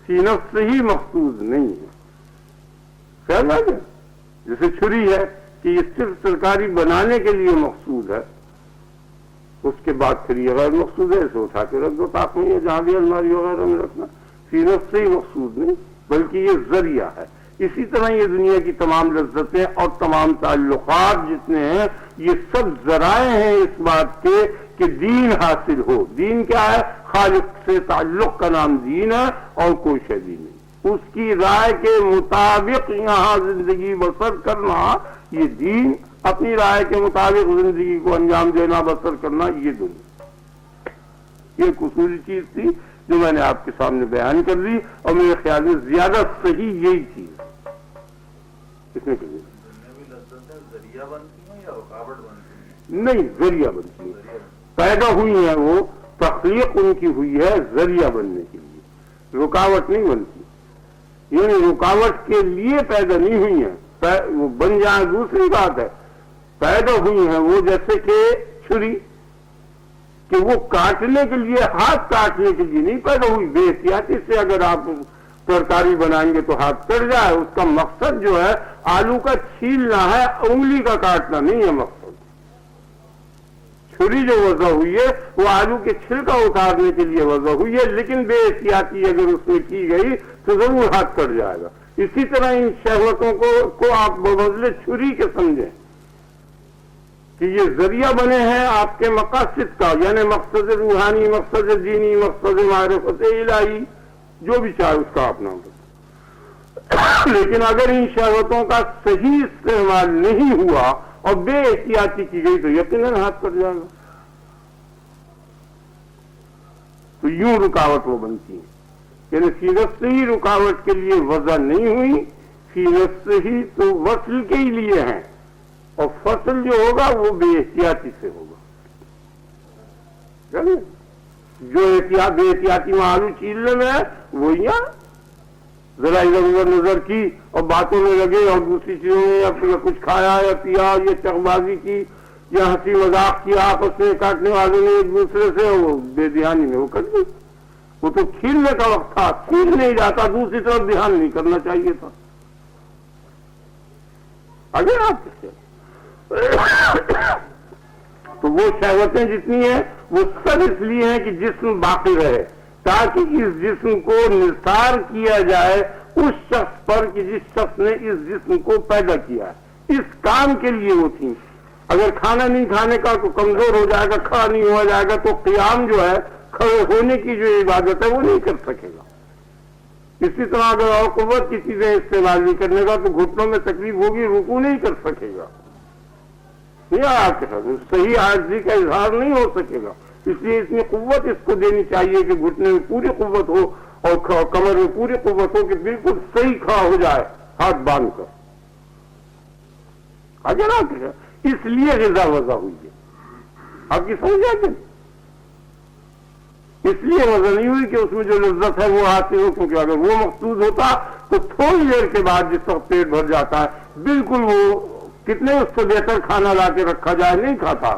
[SPEAKER 1] فی نفس سے ہی مقصود نہیں ہے، خیال آ گیا؟ جیسے چھری ہے کہ یہ صرف ترکاری بنانے کے لیے مقصود ہے، اس کے بعد پھر یہ غیر مقصود ہے، اسے اٹھا کے رکھ دو طاق میں، جہاں بھی الماری وغیرہ میں رکھنا، فی نفس سے ہی مقصود نہیں بلکہ یہ ذریعہ ہے۔ اسی طرح یہ دنیا کی تمام لذتیں اور تمام تعلقات جتنے ہیں یہ سب ذرائع ہیں اس بات کے کہ دین حاصل ہو۔ دین کیا ہے؟ خالق سے تعلق کا نام دین ہے، اور کوئی شے دین نہیں، اس کی رائے کے مطابق یہاں زندگی بسر کرنا، یہ دین، اپنی رائے کے مطابق زندگی کو انجام دینا، بسر کرنا، یہ دنیا۔ یہ ایک اصولی چیز تھی جو میں نے آپ کے سامنے بیان کر دی، اور میرے خیال میں زیادہ صحیح یہی چیز اس میں کہیے
[SPEAKER 2] ذریعہ بنتی ہیں یا رکاوٹ بنتی ہیں؟
[SPEAKER 1] نہیں، ذریعہ بنتی ہے، پیدا ہوئی ہیں، وہ تخلیق ان کی ہوئی ہے ذریعہ بننے کے لیے، رکاوٹ نہیں بنتی، یعنی رکاوٹ کے لیے پیدا نہیں ہوئی ہیں، وہ بن جائیں دوسری بات ہے، پیدا ہوئی ہیں وہ جیسے کہ چھری، کہ وہ کاٹنے کے لیے، ہاتھ کاٹنے کے لیے نہیں پیدا ہوئی، بے احتیاطی سے اگر آپ ترکاری بنائیں گے تو ہاتھ کٹ جائے، اس کا مقصد جو ہے آلو کا چھیلنا ہے، انگلی کا کاٹنا نہیں ہے مقصد۔ چھری جو وضع ہوئی ہے وہ آلو کے چھلکا اتارنے کے لیے وضع ہوئی ہے، لیکن بے احتیاطی اگر اس میں کی گئی تو ضرور ہاتھ کٹ جائے گا۔ اسی طرح ان شہوتوں کو آپ ببدلے چھری کے سمجھیں کہ یہ ذریعہ بنے ہیں آپ کے مقاصد کا، یعنی مقصد روحانی، مقصد دینی، مقصد معرفت الہی، جو بھی چاہے اس کا اپنا ہو۔ لیکن اگر ان شہوتوں کا صحیح استعمال نہیں ہوا اور بے احتیاطی کی گئی تو یقیناً ہاتھ کٹ جائے گا۔ تو یوں رکاوٹ وہ بنتی ہے، یعنی فی نفس ہی رکاوٹ کے لیے وضع نہیں ہوئی، فی نفس ہی تو وصل کے ہی لیے ہیں، اور فصل جو ہوگا وہ بے احتیاطی سے ہوگا۔ جو بے احتیاطی میں آلو چھیلنے میں ہے وہی ہے، ذرا ادھر ادھر نظر کی اور باتوں میں لگے اور دوسری چیزوں میں یا کچھ کھایا یا پیا، یا چک بازی کی یا ہنسی مذاق کیا آپس میں کاٹنے والوں نے ایک دوسرے سے، وہ بے دھیانی میں وہ کٹ گئی۔ وہ تو چھیلنے کا وقت تھا، چھیل نہیں جاتا، دوسری طرف دھیان نہیں کرنا چاہیے تھا۔ اگر آپ تو وہ شہوتیں جتنی ہیں وہ سب اس لیے ہیں کہ جسم باقی رہے، تاکہ اس جسم کو نثار کیا جائے اس شخص پر کہ جس شخص نے اس جسم کو پیدا کیا ہے، اس کام کے لیے وہ تھی۔ اگر کھانا نہیں کھانے کا تو کمزور ہو جائے گا، کھڑا نہیں ہوا جائے گا تو قیام جو ہے، کھڑے ہونے کی جو عبادت ہے وہ نہیں کر سکے گا۔ اسی طرح اگر اور قوت کی چیزیں استعمال نہیں کرنے کا تو گھٹنوں میں تکلیف ہوگی، رکوع نہیں کر سکے گا، آپ کے ساتھ صحیح عاجزی کا اظہار نہیں ہو سکے گا۔ اس لیے اتنی قوت اس کو دینی چاہیے کہ گھٹنے میں پوری قوت ہو اور کمر میں پوری قوت ہو کہ بالکل صحیح کھڑا ہو جائے ہاتھ باندھ کر۔ اگر آپ کے ساتھ اس لیے غذا وضع ہوئی ہے، آپ کی سمجھ آئے کہ اس لیے وضع نہیں ہوئی کہ اس میں جو لذت ہے وہ حاصل ہو، کیونکہ اگر وہ مقصود ہوتا تو تھوڑی دیر کے بعد جس وقت پیٹ بھر جاتا ہے بالکل وہ کتنے اس سے بہتر کھانا لا کے رکھا جائے نہیں کھاتا۔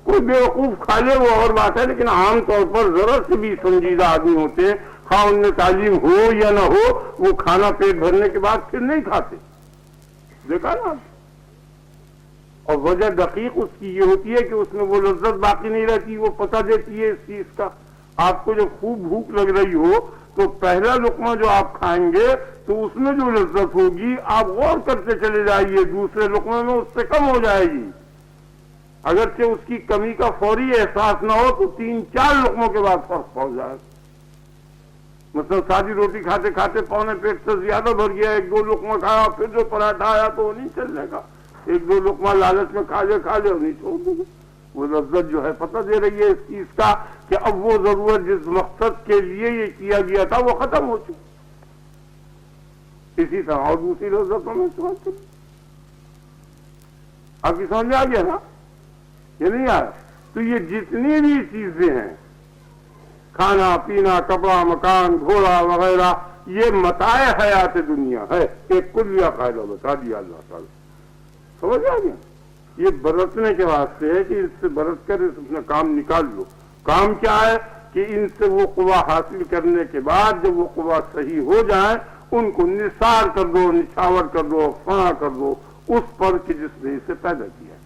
[SPEAKER 1] کوئی بیوقوف کھا لے وہ اور بات ہے، لیکن عام طور پر ذرا سے بھی سنجیدہ آدمی ہوتے ہیں، خواہ ان میں تعلیم ہو یا نہ ہو، وہ کھانا پیٹ بھرنے کے بعد پھر نہیں کھاتے، دیکھا نا۔ اور وجہ دقیق اس کی یہ ہوتی ہے کہ اس میں وہ لذت باقی نہیں رہتی، وہ پتہ دیتی ہے اس چیز کا۔ آپ کو جب خوب بھوک لگ رہی ہو تو پہلا لقمہ جو آپ کھائیں گے تو اس میں جو لذت ہوگی آپ غور کرتے چلے جائیے، دوسرے لقمے میں اس سے کم ہو جائے گی۔ اگرچہ اس کی کمی کا فوری احساس نہ ہو تو 3-4 لقموں کے بعد فرق پڑ جائے۔ مثلا سادی روٹی کھاتے کھاتے پونے پیٹ سے زیادہ بھر گیا، 1-2 لقمہ کھایا، پھر جو پراٹھا آیا تو وہ نہیں چلنے گا، 1-2 لقمہ لالچ میں کھا لے اور نہیں چھوڑ دے گا۔ وہ لذت جو ہے پتہ دے رہی ہے اس چیز کا کہ اب وہ ضرورت جس مقصد کے لیے یہ کیا گیا تھا وہ ختم ہو چکی۔ اسی طرح اور دوسری لذتوں میں سمجھ چکی، آپ کی سمجھ آ گیا نا؟ یہ نہیں آیا؟ تو یہ جتنی بھی چیزیں ہیں، کھانا پینا، کپڑا، مکان، گھوڑا وغیرہ، یہ متاع حیات دنیا ہے، ایک کلیہ قاعدہ بتا دیا اللہ تعالیٰ۔ سمجھ آ گیا؟ یہ برتنے کے واسطے ہے کہ اس سے برت کر اپنا کام نکال لو۔ کام کیا ہے کہ ان سے وہ قوہ حاصل کرنے کے بعد جب وہ قوہ صحیح ہو جائیں ان کو نثار کر دو، نچھاور کر دو، فنا کر دو اس پر کہ جس نے اسے پیدا کیا ہے۔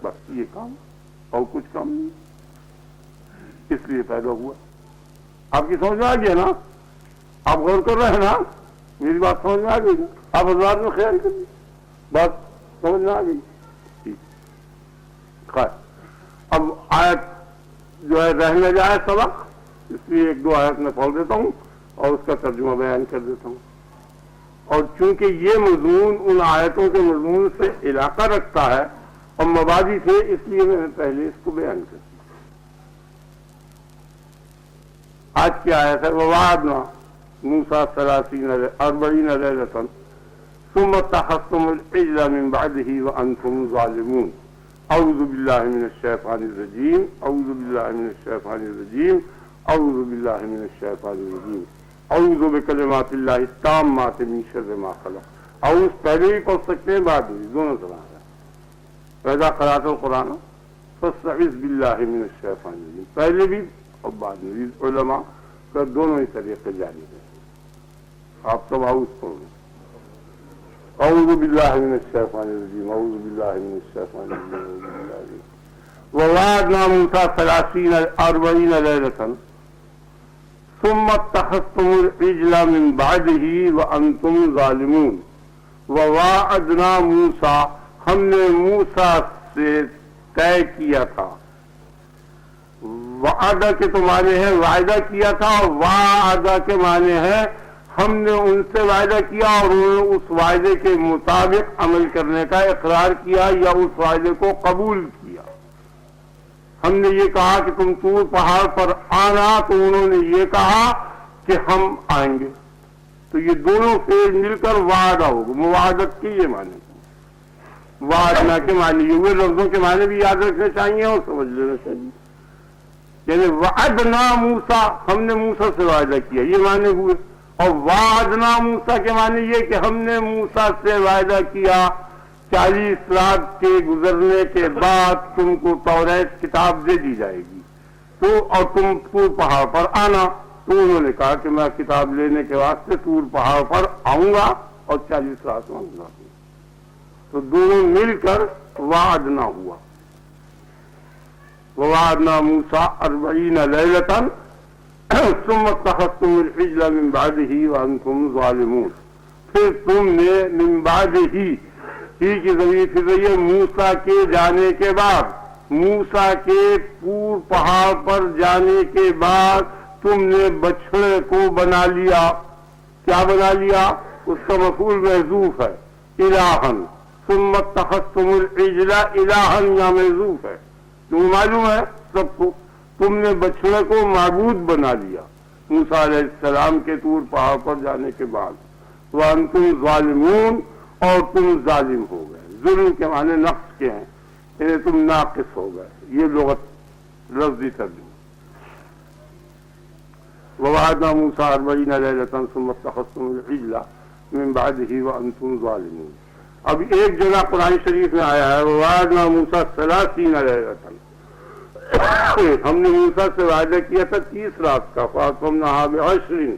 [SPEAKER 1] بس یہ کام، اور کچھ کام نہیں، اس لیے پیدا ہوا۔ آپ کی سمجھ میں آ گیا نا؟ آپ غور کر رہے ہیں نا؟ میری بات سمجھ میں آ گئی نا؟ آپ حضرات میں خیال کریے، بات سمجھ میں آ گئی؟ اب آیت جو ہے رہنے جائے سبق، اس لیے 1-2 آیت میں پڑھ دیتا ہوں اور اس کا ترجمہ بیان کر دیتا ہوں. اور چونکہ یہ مضمون ان آیتوں کے مضمون سے علاقہ رکھتا ہے اور مبادی سے، اس لیے میں نے پہلے اس کو بیان کر دیا. آج کی آیت ہے وَوَعَدْنَا مُوسَىٰ 40 لَيْلَةً ثُمَّ اتَّخَذْتُمُ الْعِجْلَ مِن بَعْدِهِ وَأَنْتُمْ ظَالِمُونَ. اعوذ باللہ من الشیطان الرجیم، اعوذ باللہ من الشیطان الرجیم، اعوذ باللہ من الشیطان الرجیم، اعوذ بکلمات اللہ التامات من شر ما خلق. اعوذ پہلے بھی پڑھ سکتے ہیں، بعد بھی، دونوں طرح ہے. فإذا قرأت القرآن فاستعذ باللہ من الشیطان الرجیم، پہلے بھی اور بعد میں بھی. علماء کا دونوں ہی طریقے جاری ہیں. آپ سب اعوذ پڑھیں. اعوذ باللہ من الشیطان الرجیم، اعوذ باللہ من الشیطان الرجیم، اعوذ باللہ من. وَوَعَدْنَا مُوسَىٰ 40 لَيْلَةً ثُمَّ اتَّخَذْتُمُ الْعِجْلَ مِن بَعْدِهِ وَأَنْتُمْ ظَالِمُونَ. وَوَعَدْنَا مُوسَىٰ، ہم نے موسیٰ سے طے کیا تھا. وعدہ کے تو معنی ہے وعدہ کیا تھا، اور وعدہ کے معنی ہے ہم نے ان سے وعدہ کیا اور انہوں نے اس وعدے کے مطابق عمل کرنے کا اقرار کیا یا اس وعدے کو قبول کیا. ہم نے یہ کہا کہ تم طور پہاڑ پر آنا، تو انہوں نے یہ کہا کہ ہم آئیں گے. تو یہ دونوں فعل مل کر وعدہ ہوگا. مواعدت کے یہ معنی، وعدنا کے معنی یہ ہوئے. لفظوں کے معنی بھی یاد رکھنے چاہیے اور سمجھ لینا چاہیے. یعنی وعدنا موسیٰ، ہم نے موسیٰ سے وعدہ کیا، یہ معنی ہوئے. اور وعدنا موسیٰ کے معنی یہ کہ ہم نے موسیٰ سے وعدہ کیا 40 رات کے گزرنے کے بعد تم کو توریت کتاب دے دی جائے گی، تو اور تم طور پہاڑ پر آنا. تو انہوں نے کہا کہ میں کتاب لینے کے واسطے طور پہاڑ پر آؤں گا اور 40 رات مانوں گا. تو دونوں مل کر وعدنا ہوا. وَوَعَدْنَا مُوسَىٰ 40 لَيْلَةً ثُمَّ اتَّخَذْتُمُ الْعِجْلَ مِن بَعْدِهِ وَأَنْتُمْ ظَالِمُونَ. پھر تم نے من بعدہ ہی کی ضمیر پھر رہی ہے موسیٰ کے جانے کے بعد، موسیٰ کے پور پہاڑ پر جانے کے بعد تم نے بچھڑے کو بنا لیا. کیا بنا لیا؟ اس کا مفعول محذوف ہے، الہن. ثم اتخذتم العجل الہن یا محذوف ہے. تمہیں معلوم ہے سب کو، تم نے بچھڑے کو معبود بنا لیا موسیٰ علیہ السلام کے طور پہاڑ پر جانے کے بعد. وَأَنْتُمْ ظَالِمُونَ، اور تم ظالم ہو گئے. ظلم کے معنی نقص کے ہیں، یعنی تم ناقص ہو گئے. یہ لغت لفظی ترجمہ. وَوَعَدْنَا مُوسَىٰ 40 لَيْلَةً ثُمَّ اتَّخَذْتُمُ الْعِجْلَ مِن بَعْدِهِ وَأَنْتُمْ ظَالِمُونَ. اب ایک جگہ قرآن شریف میں آیا ہے وَوَعَدْنَا مُوسَىٰ 30 لَيْلَةً، ہم نے موسیٰ سے وعدہ کیا تھا 30 رات کا. فَأَتْمَمْنَاهَا بِعَشْرٍ،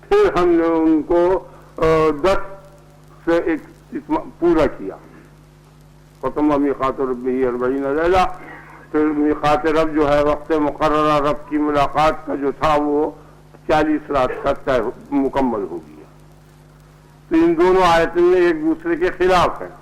[SPEAKER 1] پھر ہم نے ان کو 10 سے ایک پورا کیا. فَتَمَّ مِيقَاتُ رَبِّهِ 40 لَيْلَةً، پھر میقات رب جو ہے وقت مقررہ رب کی ملاقات کا جو تھا وہ 40 رات کا مکمل ہو گیا. تو ان دونوں آیتوں میں ایک دوسرے کے خلاف ہیں.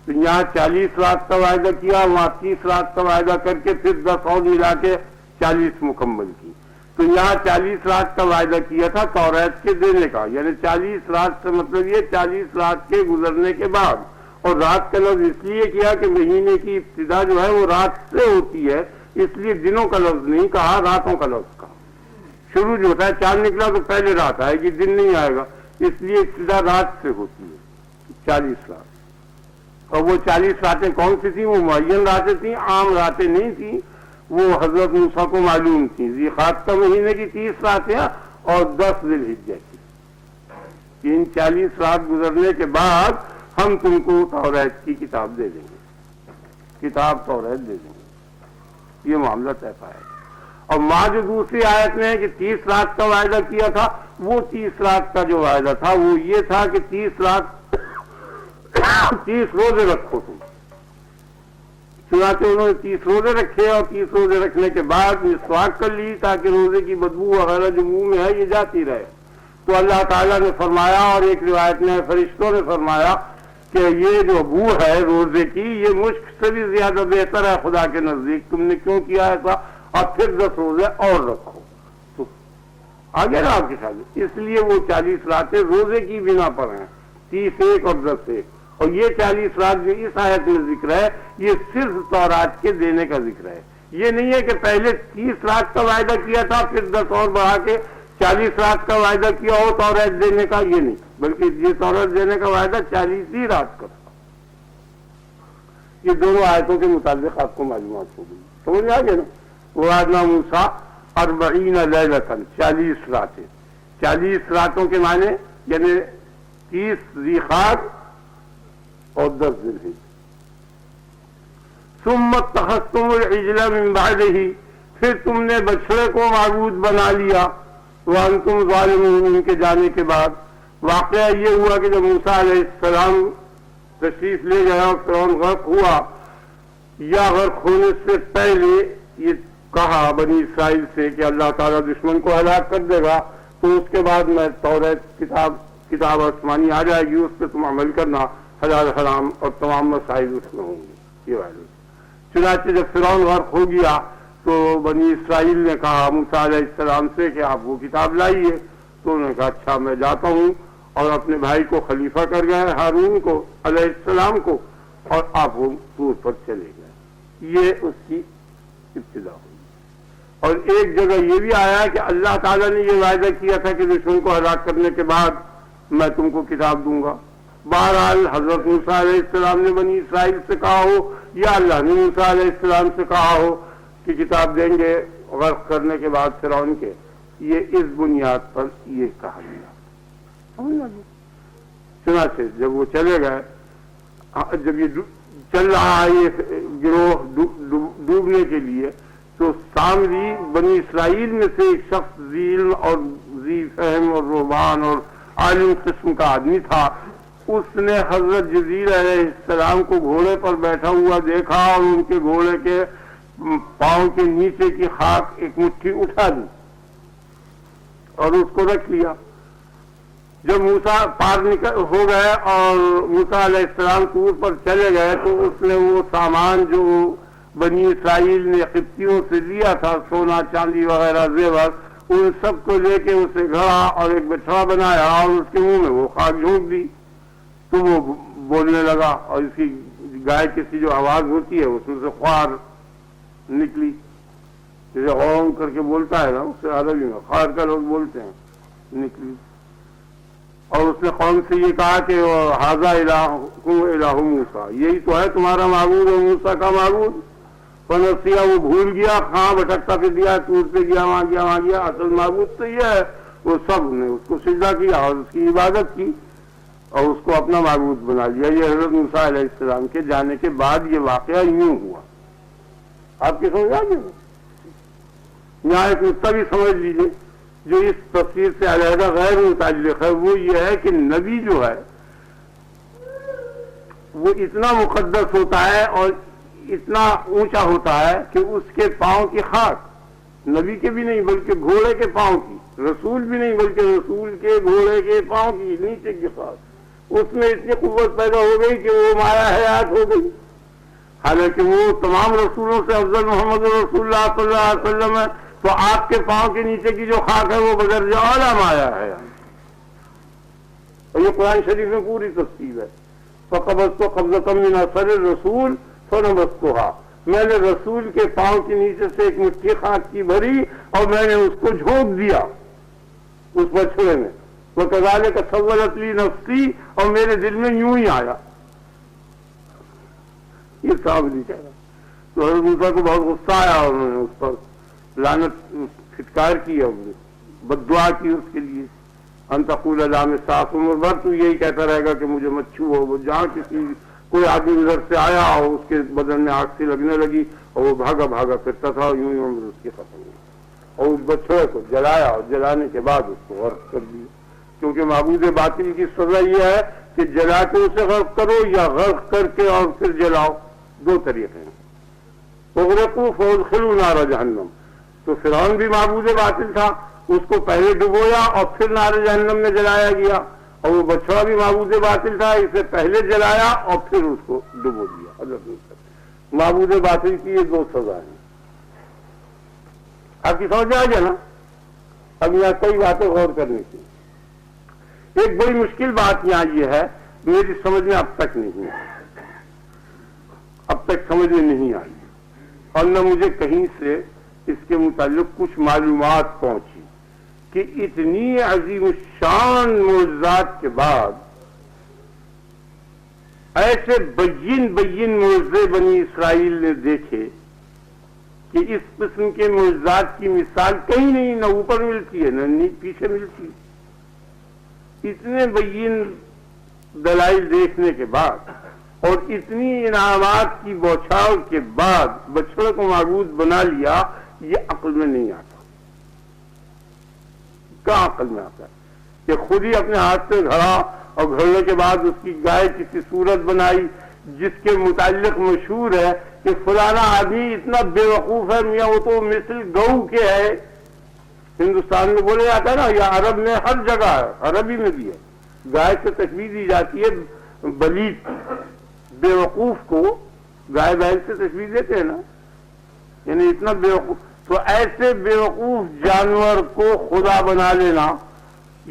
[SPEAKER 1] تو یہاں 40 رات کا وعدہ کیا، وہاں 30 رات کا وعدہ کر کے پھر 10 اور ملا کے 40 مکمل کی. تو یہاں 40 رات کا وعدہ کیا تھا توریت کے دینے کا، یعنی 40 رات سے مطلب یہ 40 رات کے گزرنے کے بعد. اور رات کا لفظ اس لیے کیا کہ مہینے کی ابتدا جو ہے وہ رات سے ہوتی ہے، اس لیے دنوں کا لفظ نہیں کہا، راتوں کا لفظ کہا. شروع جو ہوتا ہے چاند نکلا تو پہلے رات آئے گی، دن نہیں آئے گا، اس لیے ابتدا رات سے ہوتی ہے 40 رات. اور وہ 40 راتیں کون سی تھیں؟ وہ معین راتیں تھیں، عام راتیں نہیں تھیں. وہ حضرت موسیٰ کو معلوم تھیں. ذی القعدہ کا مہینے کی 30 راتیں اور 10 ذی الحجہ کی. ان 40 رات گزرنے کے بعد ہم تم کو توریت کی کتاب دے دیں گے، کتاب توریت دے دیں گے. یہ معاملہ طے پایا. اور ماں جو دوسری آیت میں ہے کہ 30 رات کا وعدہ کیا تھا، وہ 30 رات کا جو وعدہ تھا وہ یہ تھا کہ 30 رات 30 روزے رکھو تم. چنانچہ انہوں نے 30 روزے رکھے اور 30 روزے رکھنے کے بعد مسواک کر لی تاکہ روزے کی بدبو وغیرہ جو منہ میں ہے یہ جاتی رہے. تو اللہ تعالیٰ نے فرمایا، اور ایک روایت میں فرشتوں نے فرمایا کہ یہ جو بو ہے روزے کی یہ مشک سے بھی زیادہ بہتر ہے خدا کے نزدیک. تم نے کیوں کیا ایسا؟ اور پھر 10 روزے اور رکھو. تو آگے نا آپ کے ساتھ، اس لیے وہ 40 راتیں روزے کی بنا پر ہیں، 30 ایک اور 10 ایک، اور یہ 40 رات جو اس آیت میں ذکر ہے یہ صرف تورات کے دینے کا ذکر ہے۔ یہ نہیں ہے کہ پہلے 30 رات کا وعدہ کیا تھا پھر 10 اور بڑھا کے 40 رات کا وعدہ کیا ہو تورات دینے کا، یہ نہیں، بلکہ یہ تورات دینے کا وعدہ 40 ہی رات کا تھا۔ یہ دونوں آیتوں کے متعلق آپ کو معلومات ہو گئی، سمجھ آ گیا نا؟ وعدنا موسیٰ 40 لیلۃ، 40 راتیں، 40 راتوں کے معنی یعنی 30 ذی القعدہ اور 10 ذی الحجہ۔ ثم اتخذتم العجل من بعدہ، پھر تم نے بچڑے کو معبود بنا لیا، وانتم ظالمون، ان کے جانے کے بعد۔ واقعہ یہ ہوا کہ جب موسیٰ علیہ السلام تشریف لے گیا اور فرعون غرق ہوا، یا غرق ہونے سے پہلے یہ کہا بنی اسرائیل سے کہ اللہ تعالیٰ دشمن کو ہلاک کر دے گا، تو اس کے بعد میں توریت کتاب آسمانی آ جائے گی، اس پہ تم عمل کرنا، حلال حرام اور تمام مسائل اس میں ہوں گے، یہ وعدہ۔ چنانچہ جب فرعون غرق ہو گیا تو بنی اسرائیل نے کہا موسیٰ علیہ السلام سے کہ آپ وہ کتاب لائیے، تو انہوں نے کہا اچھا میں جاتا ہوں، اور اپنے بھائی کو خلیفہ کر گئے ہارون کو علیہ السلام کو، اور آپ وہ طور پر چلے گئے۔ یہ اس کی ابتدا ہوئی۔ اور ایک جگہ یہ بھی آیا کہ اللہ تعالیٰ نے یہ وعدہ کیا تھا کہ دشمن کو ہلاک کرنے کے بعد میں تم کو کتاب دوں گا۔ بہرحال حضرت موسیٰ علیہ السلام نے بنی اسرائیل سے کہا ہو یا اللہ نے موسیٰ علیہ السلام سے کہا ہو کہ کتاب دیں گے غرق کرنے کے بعد فرعون کے، یہ اس بنیاد پر یہ کہا گیا۔ چنانچہ جب وہ چلے گئے، جب یہ چل رہا ہے یہ گروہ ڈوبنے کے لیے، تو سامری بنی اسرائیل میں سے ایک شخص ذی علم اور ذی فہم اور رہبان اور عالم قسم کا آدمی تھا، اس نے حضرت جبریل علیہ السلام کو گھوڑے پر بیٹھا ہوا دیکھا اور ان کے گھوڑے کے پاؤں کے نیچے کی خاک ایک مٹھی اٹھا دی اور اس کو رکھ لیا۔ جب موسیٰ پار ہو گئے اور موسیٰ علیہ السلام طور پر چلے گئے، تو اس نے وہ سامان جو بنی اسرائیل نے قبطیوں سے لیا تھا، سونا چاندی وغیرہ زیور، ان سب کو لے کے اسے گھڑا اور ایک بچھڑا بنایا اور اس کے منہ میں وہ خاک جھونک دی، تو وہ بولنے لگا، اور اس کی گائے کی جو آواز ہوتی ہے اس میں سے خوار نکلی، جیسے غون کر کے بولتا ہے نا، اس سے عربی میں خوار کا لوگ بولتے ہیں، نکلی۔ اور اس نے قوم سے یہ کہا کہ ھذا الہکم الہ موسیٰ، یہی تو ہے تمہارا معبود اور موسیٰ کا معبود۔ فنسیہ، وہ بھول گیا، کہاں بھٹکتا پھر دیا، ٹور پہ گیا، وہاں گیا وہاں گیا، اصل معبود تو یہ ہے۔ وہ سب نے اس کو سجدہ کیا اور اس کی عبادت کی اور اس کو اپنا معبود بنا لیا۔ یہ حضرت موسیٰ علیہ السلام کے جانے کے بعد یہ واقعہ یوں ہوا۔ آپ کی سمجھ آ گئی؟ یہاں ایک نقطہ بھی سمجھ لیجیے جو اس تفسیر سے علیحدہ غیر متعلق ہے، وہ یہ ہے کہ نبی جو ہے وہ اتنا مقدس ہوتا ہے اور اتنا اونچا ہوتا ہے کہ اس کے پاؤں کی خاک نبی کے بھی نہیں بلکہ گھوڑے کے پاؤں کی، رسول بھی نہیں بلکہ رسول کے گھوڑے کے پاؤں کی نیچے کی خاک، اس میں اتنی قوت پیدا ہو گئی کہ وہ مایا حیات ہو گئی۔ حالانکہ وہ تمام رسولوں سے افضل محمد رسول اللہ صلی اللہ علیہ وسلم ہے، تو آپ کے پاؤں کے نیچے کی جو خاک ہے وہ بدرجہ اعلیٰ مایا ہے، اور یہ قرآن شریف میں پوری تفصیل ہے۔ فقبضت قبضة من اثر الرسول فنبذتها، میں نے رسول کے پاؤں کے نیچے سے ایک مٹھی خاک کی بھری اور میں نے اس کو جھونک دیا اس بچھڑے میں۔ وَكَذَلِكَ سَوَّلَتْ لِي نَفْسِي، اور میرے دل میں یوں ہی آیا۔ یہ صاحب نہیں کہہ رہا، تو حضرت موسیٰ کو بہت غصہ آیا اور انہوں نے اس پر لعنت پھٹکار کی اور بد دعا کی اس کے لیے، ان تقول لا مساس عمر بھر تو یہی کہتا رہے گا کہ مجھے مت چھو۔ وہ جہاں کسی کوئی آدمی ادھر سے آیا اور اس کے بدن میں آگ سی لگنے لگی اور وہ بھاگا بھاگا پھرتا تھا، اور یوں ہی عمر اس کی ختم ہوئی، اور اس بچڑے کو جلایا اور جلانے کے بعد اس کو غرق کر دیا، کیونکہ معبود باطل کی سزا یہ ہے کہ جلا کے اسے غرق کرو یا غرق کر کے اور پھر جلاؤ، دو طریقے ہیں۔ اغرقوا فادخلوا نار جہنم، تو فرعون بھی معبود باطل تھا، اس کو پہلے ڈبویا اور پھر نار جہنم میں جلایا گیا، اور وہ بچڑا بھی معبود باطل تھا، اسے پہلے جلایا اور پھر اس کو ڈبو دیا۔ حضرت معبود باطل کی یہ دو سزا ہیں، آپ کی سمجھ آ گیا نا؟ اب یہاں کئی باتیں غور کرنے کی. ایک بڑی مشکل بات یہاں یہ ہے، میری سمجھ میں اب تک نہیں آئی، اب تک سمجھ میں نہیں آئی، اور نہ مجھے کہیں سے اس کے متعلق کچھ معلومات پہنچی کہ اتنی عظیم الشان معجزات کے بعد ایسے بین معجزے بنی اسرائیل نے دیکھے کہ اس قسم کے معجزات کی مثال کہیں نہیں، نہ اوپر ملتی ہے نہ پیچھے ملتی. اتنے بین دلائل دیکھنے کے بعد اور اتنی انعامات کی بوچھاڑ کے بعد بچڑے کو معبود بنا لیا، یہ عقل میں نہیں آتا. کہاں عقل میں آتا ہے کہ خود ہی اپنے ہاتھ سے گھڑا اور گھڑنے کے بعد اس کی گائے کسی صورت بنائی جس کے متعلق مشہور ہے کہ فلانا آدمی اتنا بے وقوف ہے میاں، وہ تو مثل گو کے ہے. ہندوستان میں بولے جاتا ہے نا، یا عرب میں ہر جگہ ہے، عربی میں بھی ہے، گائے سے تشبیہ دی جاتی ہے بلیت. بے وقوف کو گائے بیل سے تشبیہ دیتے ہیں نا، یعنی اتنا بے وقوف. تو ایسے بے وقوف جانور کو خدا بنا لینا،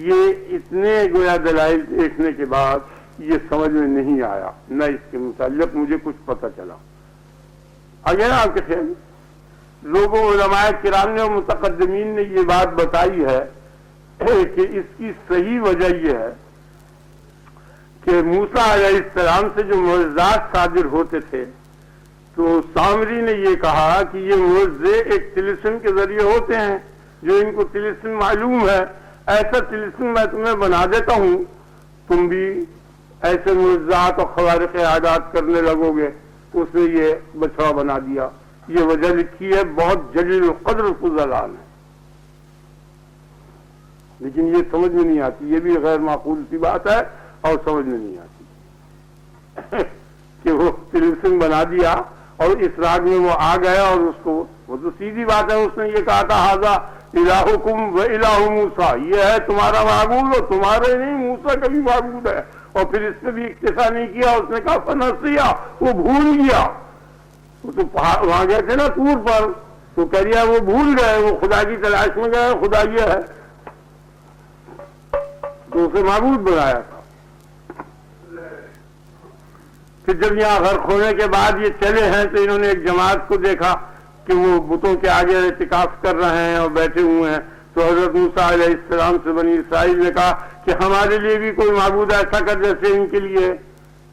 [SPEAKER 1] یہ اتنے گویا دلائل دیکھنے کے بعد یہ سمجھ میں نہیں آیا، نہ اس کے متعلق مجھے کچھ پتہ چلا. آگے نا آپ کے خیال لوگوں علماء کرام نے اور متقدمین نے یہ بات بتائی ہے کہ اس کی صحیح وجہ یہ ہے کہ موسیٰ علیہ السلام سے جو معجزات صادر ہوتے تھے تو سامری نے یہ کہا کہ یہ معجزے ایک طلسم کے ذریعے ہوتے ہیں، جو ان کو طلسم معلوم ہے ایسا طلسم میں تمہیں بنا دیتا ہوں، تم بھی ایسے معجزات اور خوارق عادات کرنے لگو گے. اس نے یہ بچڑا بنا دیا. یہ وجہ لکھی ہے، بہت جلیل القدر فضلان ہے، لیکن یہ سمجھ میں نہیں آتی. یہ بھی غیر معقول سی بات ہے اور سمجھ میں نہیں آتی کہ وہ طلسم بنا دیا اور اس راگ میں وہ آ گیا اور اس کو، وہ تو سیدھی بات ہے، اس نے یہ کہا تھا ھذا الہکم و الہ موسیٰ، یہ ہے تمہارا معبود اور تمہارے نہیں، موسیٰ کا بھی معبود ہے. اور پھر اس نے بھی اکتفا نہیں کیا، اس نے کہا فنسیا، وہ بھول گیا. وہ تو وہاں گئے تھے نا طور پر، تو کہہ رہا وہ بھول گئے، وہ خدا کی تلاش میں گئے، خدا یہ ہے تو اسے معبود بنایا تھا. پھر جب یہاں غرق ہونے کے بعد یہ چلے ہیں تو انہوں نے ایک جماعت کو دیکھا کہ وہ بتوں کے آگے اعتکاف کر رہے ہیں اور بیٹھے ہوئے ہیں. تو حضرت موسیٰ علیہ السلام سے بنی اسرائیل نے کہا کہ ہمارے لیے بھی کوئی معبود ایسا کر جیسے ان کے لیے،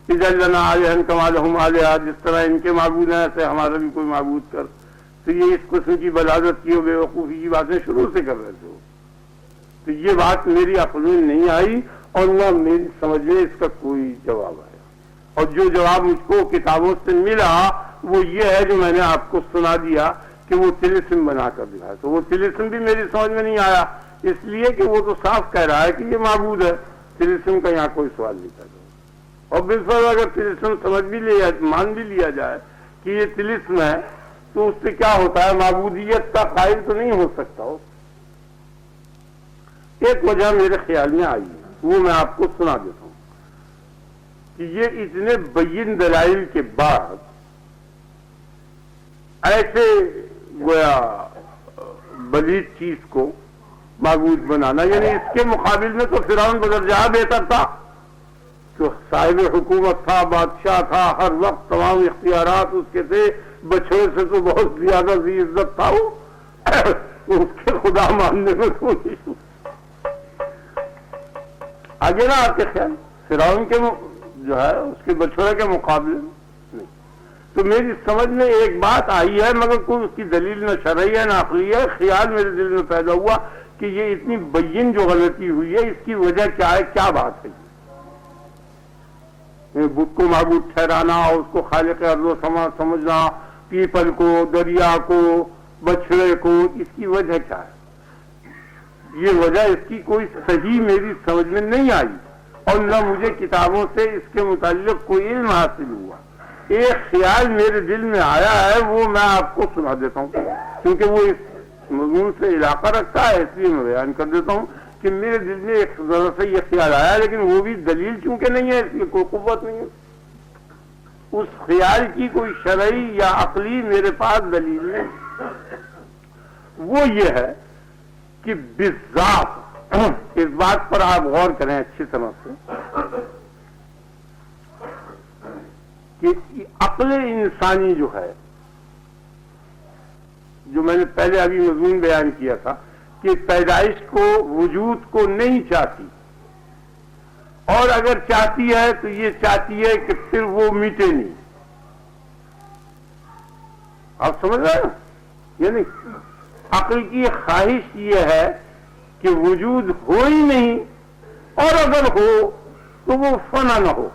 [SPEAKER 1] اجعل لنا آلہۃ کما لہم آلہۃ، جس طرح ان کے معبود ہیں ایسے ہمارا بھی کوئی معبود کر. تو یہ اس قسم کی بلادت کی اور بے وقوفی کی باتیں شروع سے کر رہے تھے. تو یہ بات میری عقل میں نہیں آئی اور نہ میری سمجھ میں اس کا کوئی جواب آیا. اور جو جواب مجھ کو کتابوں سے ملا وہ یہ ہے جو میں نے آپ کو سنا دیا کہ وہ طلسم بنا کر دکھایا. تو وہ طلسم بھی میری سمجھ میں نہیں آیا، اس لیے کہ وہ تو صاف کہہ رہا ہے کہ یہ معبود ہے. طلسم کا یہاں کوئی سوال نہیں پیدا. اور بالفرض اگر طلسم سمجھ بھی لیا، مان بھی لیا جائے کہ یہ طلسم ہے تو اس سے کیا ہوتا ہے، معبودیت کا قائل تو نہیں ہو سکتا. ایک وجہ میرے خیال میں آئی ہے، وہ میں آپ کو سنا دیتا ہوں کہ یہ اتنے بین دلائل کے بعد ایسے گویا بلیت چیز کو معبود بنانا، یعنی اس کے مقابل میں تو فرعون بدرجہ بہتر تھا، جو صاحب حکومت تھا، بادشاہ تھا، ہر وقت تمام اختیارات اس کے تھے، بچڑے سے تو بہت زیادہ ذی عزت تھا. وہ اس کے خدا ماننے میں کوئی آگے نا آپ کے خیال فرعون کے جو ہے اس کے بچڑے کے مقابلے نہیں. تو میری سمجھ میں ایک بات آئی ہے مگر کوئی اس کی دلیل نہ شرعی ہے نہ عقلی ہے. خیال میرے دل میں پیدا ہوا کہ یہ اتنی بین جو غلطی ہوئی ہے اس کی وجہ کیا ہے، کیا بات ہے. بت کو معبود ٹھہرانا اور اس کو خالق ارض و سما سمجھنا، پیپل کو، دریا کو، بچڑے کو، اس کی وجہ کیا ہے؟ یہ وجہ اس کی کوئی صحیح میری سمجھ میں نہیں آئی اور نہ مجھے کتابوں سے اس کے متعلق کوئی علم حاصل ہوا. ایک خیال میرے دل میں آیا ہے، وہ میں آپ کو سنا دیتا ہوں کیونکہ وہ اس مضمون سے علاقہ رکھتا ہے، اس لیے میں بیان کر دیتا ہوں کہ میرے دل میں ایک ذرا سے یہ خیال آیا، لیکن وہ بھی دلیل چونکہ نہیں ہے اس لیے کوئی قوت نہیں ہے. اس خیال کی کوئی شرعی یا عقلی میرے پاس دلیل نہیں. وہ یہ ہے کہ بالذات اس بات پر آپ غور کریں اچھی طرح سے کہ عقل انسانی جو ہے، جو میں نے پہلے ابھی مضمون بیان کیا تھا کہ پیدائش کو، وجود کو نہیں چاہتی، اور اگر چاہتی ہے تو یہ چاہتی ہے کہ پھر وہ مٹے نہیں. آپ سمجھ رہے ہیں؟ یعنی عقل کی خواہش یہ ہے کہ وجود ہو ہی نہیں، اور اگر ہو تو وہ فنا نہ ہو.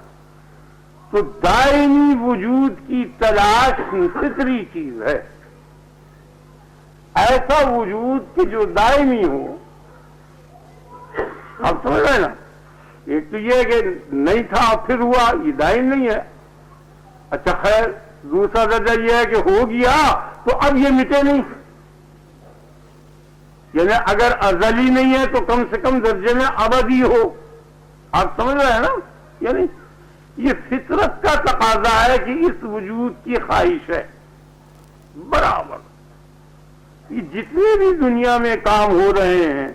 [SPEAKER 1] تو دائمی وجود کی تلاش فطری چیز ہے. ایسا وجود کہ جو دائمی ہو. آپ سمجھ رہے ہیں نا؟ ایک تو یہ کہ نہیں تھا پھر ہوا، یہ دائم نہیں ہے. اچھا خیر، دوسرا درجہ یہ ہے کہ ہو گیا تو اب یہ مٹے نہیں. یعنی اگر ازلی نہیں ہے تو کم سے کم درجے میں ابدی ہو. آپ سمجھ رہے ہیں نا؟ یعنی یہ فطرت کا تقاضا ہے کہ اس وجود کی خواہش ہے برابر. یہ جتنے بھی دنیا میں کام ہو رہے ہیں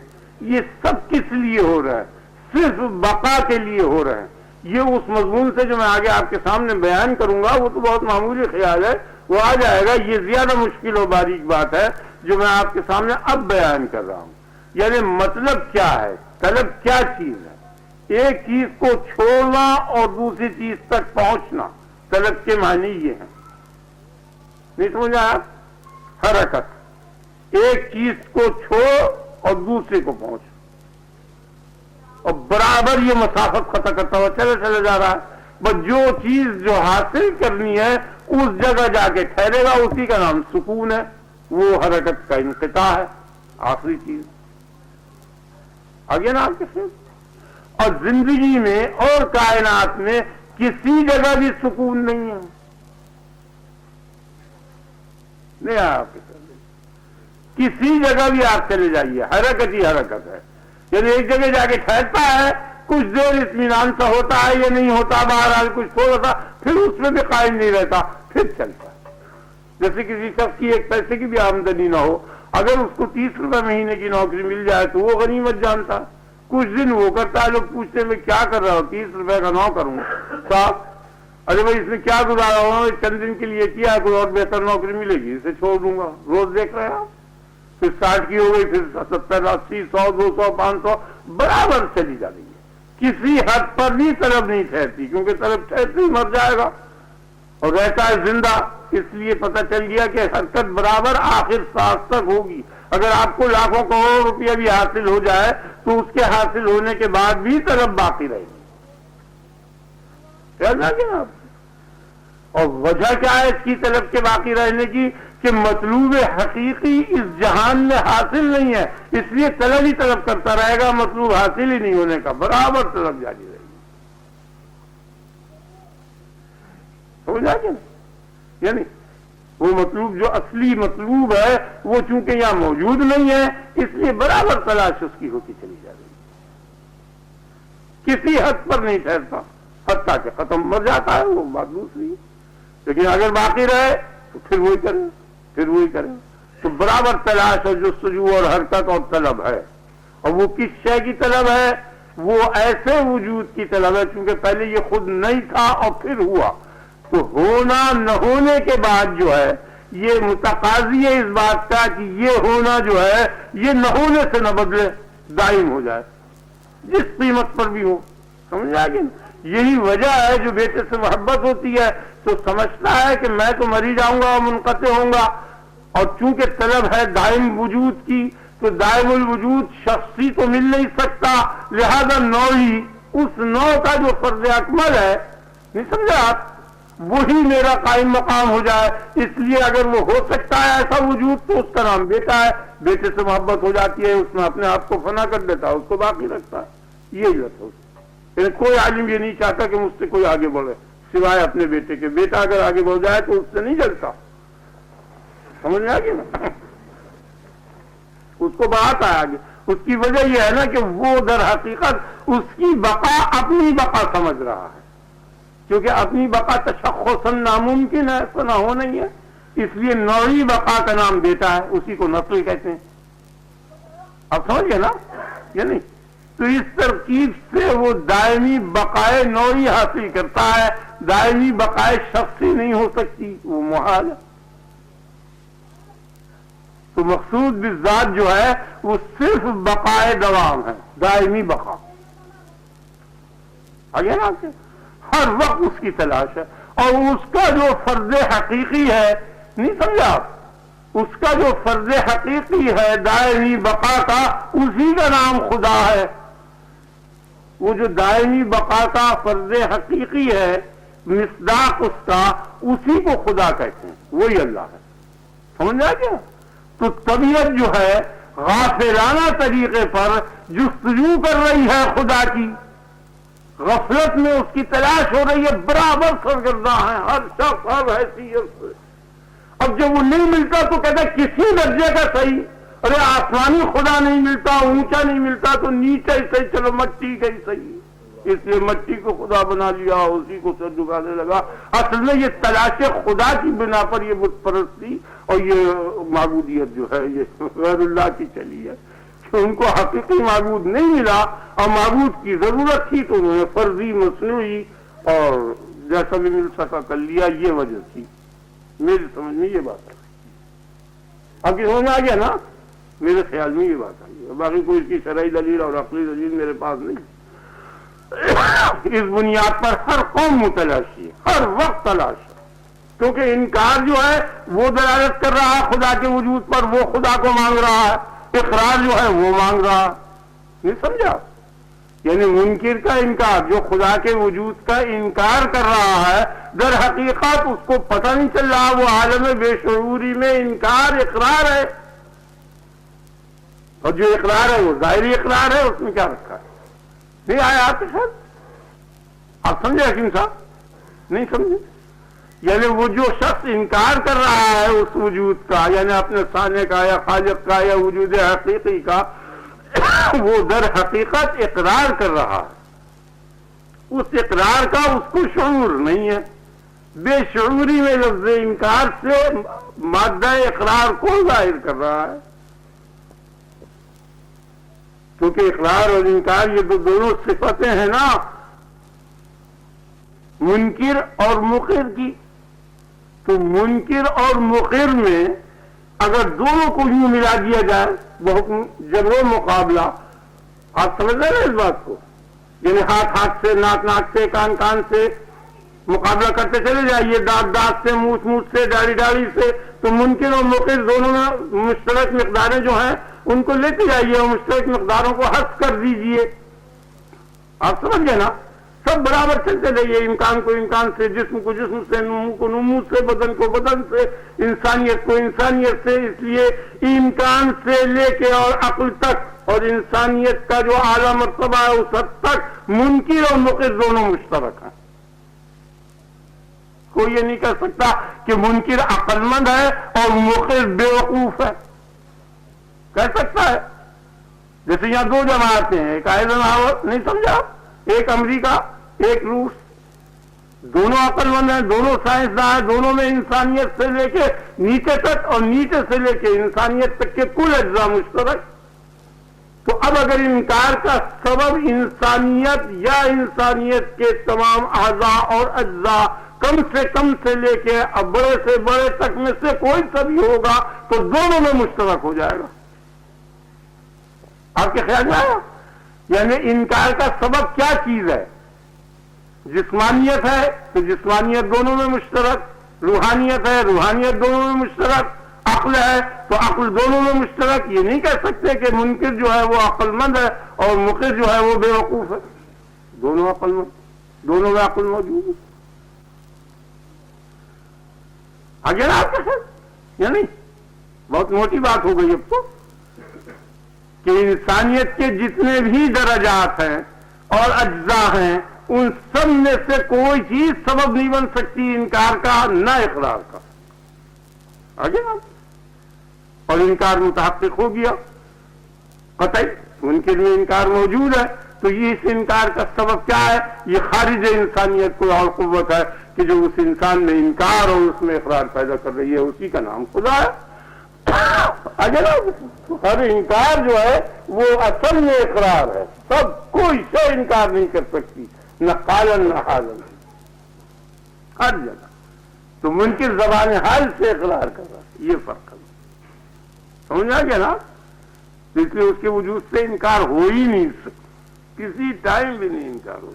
[SPEAKER 1] یہ سب کس لیے ہو رہا ہے؟ صرف بقا کے لیے ہو رہے ہیں. یہ اس مضمون سے جو میں آگے آپ کے سامنے بیان کروں گا وہ تو بہت معمولی خیال ہے، وہ آ جائے گا. یہ زیادہ مشکل و باریک بات ہے جو میں آپ کے سامنے اب بیان کر رہا ہوں. یعنی مطلب کیا ہے؟ طلب کیا چیز ہے؟ ایک چیز کو چھوڑنا اور دوسری چیز تک پہنچنا، طلب کے معنی یہ ہیں. نہیں سمجھا آپ؟ حرکت، ایک چیز کو چھوڑ اور دوسرے کو پہنچ، اور برابر یہ مسافت خطا کرتا ہوا چلے جا رہا ہے. بس جو چیز جو حاصل کرنی ہے اس جگہ جا کے ٹھہرے گا، اسی کا نام سکون ہے. وہ حرکت کا انقطاع ہے، آخری چیز. آگے نا آپ کے ساتھ. اور زندگی میں اور کائنات میں کسی جگہ بھی سکون نہیں ہے. نہیں آپ کے ساتھ کسی جگہ بھی آپ چلے جائیے، حرکت ہی حرکت ہے. یعنی ایک جگہ جا کے ٹھہرتا ہے، کچھ دیر اطمینان سا ہوتا ہے یا نہیں ہوتا، بہرحال کچھ تھوڑا سا، پھر اس میں بھی قائم نہیں رہتا، پھر چلتا ہے. جیسے کسی شخص کی ایک پیسے کی بھی آمدنی نہ ہو، اگر اس کو 30 روپے مہینے کی نوکری مل جائے تو وہ غنیمت جانتا. کچھ دن وہ کرتا ہے، لوگ پوچھتے ہیں میں کیا کر رہا ہوں؟ 30 روپے کا نو کروں صاحب. ارے بھائی اس نے کیا گزارا ہوا؟ چند دن کے لیے کیا، کوئی اور بہتر نوکری ملے گی اسے چھوڑ دوں گا. روز دیکھ رہے ہیں آپ، پھر 60 کی ہو گئی، پھر 70، 80، 100، 200، 500 برابر چلی جا رہی ہے. کسی حد پر بھی طلب نہیں ٹھہرتی، کیونکہ طلب ٹھہرتی ہی مر جائے گا اور رہتا ہے زندہ. اس لیے پتہ چل گیا کہ حرکت برابر آخر سانس تک ہوگی. اگر آپ کو لاکھوں کروڑ روپیہ بھی حاصل ہو جائے تو اس کے حاصل ہونے کے بعد بھی طلب باقی رہے گی. خیال رکھیں آپ. اور وجہ کیا ہے اس کی طلب کے باقی رہنے کی؟ کہ مطلوب حقیقی اس جہان میں حاصل نہیں ہے، اس لیے طلب ہی طلب کرتا رہے گا. مطلوب حاصل ہی نہیں ہونے کا برابر طلب جاری رہے گی. سمجھا کہ نہیں؟ یعنی وہ مطلوب جو اصلی مطلوب ہے وہ چونکہ یہاں موجود نہیں ہے، اس لیے برابر تلاش اس کی ہوتی چلی جا رہی ہے. کسی حد پر نہیں ٹھہرتا، حتیٰ کہ ختم مر جاتا ہے، وہ بات دوسری. لیکن اگر باقی رہے تو پھر وہی کرے، پھر وہی کرے. تو برابر تلاش اور جستجو اور حرکت اور طلب ہے. اور وہ کس شے کی طلب ہے؟ وہ ایسے وجود کی طلب ہے چونکہ پہلے یہ خود نہیں تھا اور پھر ہوا. تو ہونا نہ ہونے کے بعد جو ہے یہ متقاضی ہے اس بات کا کہ یہ ہونا جو ہے یہ نہ ہونے سے نہ بدلے، دائم ہو جائے جس قیمت پر بھی ہو. سمجھا کہ یہی وجہ ہے جو بیٹے سے محبت ہوتی ہے تو سمجھتا ہے کہ میں تو مری جاؤں گا اور منقطع ہوں گا. اور چونکہ طلب ہے دائم وجود کی تو دائم الوجود شخصی تو مل نہیں سکتا، لہذا نوعی، اس نوع کا جو فرض اکمل ہے، نہیں سمجھا آپ، وہی میرا قائم مقام ہو جائے. اس لیے اگر وہ ہو سکتا ہے ایسا وجود تو اس کا نام بیٹا ہے. بیٹے سے محبت ہو جاتی ہے، اس میں اپنے آپ کو فنا کر دیتا ہے، اس کو باقی رکھتا ہے. یہ ضرورت ہے. کوئی عالم یہ نہیں چاہتا کہ مجھ سے کوئی آگے بڑھے سوائے اپنے بیٹے کے. بیٹا اگر آگے بڑھ جائے تو اس سے نہیں جلتا. سمجھ میں آ گئی نا؟ اس کو بات ہے آگے. اس کی وجہ یہ ہے نا کہ وہ در حقیقت اس کی بقا اپنی بقا سمجھ رہا ہے، کیونکہ اپنی بقا تشخصاً ناممکن ہے، ایسا نہ ہو نہیں ہے. اس لیے نوعی بقا کا نام بیٹا ہے، اسی کو نسل کہتے ہیں. اب سمجھ گئے نا یا نہیں؟ تو اس ترکیب سے وہ دائمی بقائے نوعی حاصل کرتا ہے، دائمی بقائے شخصی نہیں ہو سکتی، وہ محال ہے۔ تو مقصود بالذات جو ہے وہ صرف بقائے دوام ہے، دائمی بقا۔ آگے نا کہ ہر وقت اس کی تلاش ہے، اور اس کا جو فرض حقیقی ہے، نہیں سمجھا آپ؟ اس کا جو فرض حقیقی ہے دائمی بقا کا، اسی کا نام خدا ہے۔ وہ جو دائمی بقا کا فرض حقیقی ہے، مصداق اس کا، اسی کو خدا کہتے ہیں، وہی اللہ ہے۔ سمجھا کیا؟ تو طبیعت جو ہے غافلانہ طریقے پر جستجو کر رہی ہے خدا کی، غفلت میں اس کی تلاش ہو رہی ہے، برابر سرگرداں ہے ہر شخص ہر حیثیت سے۔ اب جب وہ نہیں ملتا تو کہتا ہے کسی درجے کا صحیح، ارے آسمانی خدا نہیں ملتا، اونچا نہیں ملتا تو نیچا ہی صحیح، چلو مٹی کا ہی صحیح، اس لیے مٹی کو خدا بنا لیا، اسی کو سر جھکانے لگا۔ اصل میں یہ تلاش خدا کی بنا پر یہ بت پرستی اور یہ معبودیت جو ہے یہ غیر اللہ کی چلی ہے، کہ ان کو حقیقی معبود نہیں ملا اور معبود کی ضرورت تھی تو انہوں نے فرضی مصنوعی اور جیسا بھی مل سکا کر لیا، یہ وجہ تھی۔ میری سمجھ میں یہ بات ہے، اب یہ سمجھ آ گیا نا؟ میرے خیال میں یہ بات آئی ہے، باقی کوئی اس کی شرعی دلیل اور عقلی دلیل میرے پاس نہیں۔ اس بنیاد پر ہر قوم متلاشی ہے، ہر وقت تلاش ہے، کیونکہ انکار جو ہے وہ دلالت کر رہا ہے خدا کے وجود پر، وہ خدا کو مانگ رہا ہے، اقرار جو ہے وہ مانگ رہا ہے، نہیں سمجھا؟ یعنی منکر کا انکار جو خدا کے وجود کا انکار کر رہا ہے، در حقیقت اس کو پتہ نہیں چل رہا، وہ عالم بے شعوری میں انکار اقرار ہے، اور جو اقرار ہے وہ ظاہری اقرار ہے، اس میں کیا رکھا ہے؟ نہیں آیا آپ کے ساتھ؟ آپ سمجھے حکیم صاحب؟ نہیں سمجھے؟ یعنی وہ جو شخص انکار کر رہا ہے اس وجود کا، یعنی اپنے صانع کا یا خالق کا یا وجود حقیقی کا، وہ در حقیقت اقرار کر رہا ہے، اس اقرار کا اس کو شعور نہیں ہے، بے شعوری میں لفظ انکار سے مادہ اقرار کو ظاہر کر رہا ہے، کیونکہ اقرار اور انکار یہ دونوں صفتیں ہیں نا منکر اور مقر کی۔ تو منکر اور مقر میں اگر دونوں کو یوں ملا دیا جائے بحکم جبر و مقابلہ، آپ سمجھ رہے ہیں اس بات کو؟ یعنی ہاتھ ہاتھ سے، ناک ناک سے، کان کان سے مقابلہ کرتے چلے جائیے، دانت دانت سے، مونچھ مونچھ سے، ڈاڑی ڈاڑی سے، تو منکر اور مقر دونوں میں مشترک مقداریں جو ہیں ان کو لیتے جائیے اور مشترک مقداروں کو حذف کر دیجئے۔ آپ سمجھ گئے نا؟ سب برابر چلتے رہیے، امکان کو امکان سے، جسم کو جسم سے، نمو کو نمو سے، بدن کو بدن سے، انسانیت کو انسانیت سے۔ اس لیے امکان سے لے کے اور عقل تک اور انسانیت کا جو اعلیٰ مرتبہ ہے اس حد تک منکر اور مقر دونوں مشترک ہیں۔ کوئی یہ نہیں کہہ سکتا کہ منکر عقل مند ہے اور مقر بیوقوف ہے، کہہ سکتا ہے؟ جیسے یہاں دو جماعتیں ہیں، ایک آئیزنہاور، نہیں سمجھا؟ ایک امریکہ، ایک روس، دونوں عقل مند ہیں، دونوں سائنسداں ہیں، دونوں میں انسانیت سے لے کے نیچے تک اور نیچے سے لے کے انسانیت تک کے کل اجزاء مشترک۔ تو اب اگر انکار کا سبب انسانیت یا انسانیت کے تمام اعضاء اور اجزاء کم سے لے کے اب بڑے سے بڑے تک میں سے کوئی سا بھی ہوگا تو دونوں میں مشترک ہو جائے گا۔ آپ کے خیال میں آیا؟ یعنی انکار کا سبب کیا چیز ہے؟ جسمانیت ہے تو جسمانیت دونوں میں مشترک، روحانیت ہے روحانیت دونوں میں مشترک، عقل ہے تو عقل دونوں میں مشترک۔ یہ نہیں کہہ سکتے کہ منکر جو ہے وہ عقل مند ہے اور مقر جو ہے وہ بے وقوف ہے، دونوں عقل مند، دونوں میں عقل موجود ہے۔ آگے نا آپ کے خیال یعنی بہت موٹی بات ہو گئی اب تو، کہ انسانیت کے جتنے بھی درجات ہیں اور اجزاء ہیں ان سب میں سے کوئی چیز سبب نہیں بن سکتی انکار کا نہ اقرار کا۔ آگے نا، اور انکار متحقق ہو گیا قطعی، ان کے لیے انکار موجود ہے، تو یہ اس انکار کا سبب کیا ہے؟ یہ خارج انسانیت کو اور قوت ہے کہ جو اس انسان میں انکار اور اس میں اقرار پیدا کر رہی ہے، اسی کا نام خدا ہے۔ ہر انکار جو ہے وہ اصل میں اقرار ہے. سب کوئی شے انکار نہیں کر سکتی، نہ قالن نہ حالن، ہر جگہ. تو منکر زبان حال سے اقرار کر رہا ہے، یہ فرق ہے. سمجھا گیا نا؟ اس لیے اس کے وجود سے انکار ہو ہی نہیں سکتا، کسی ٹائم بھی نہیں انکار ہو.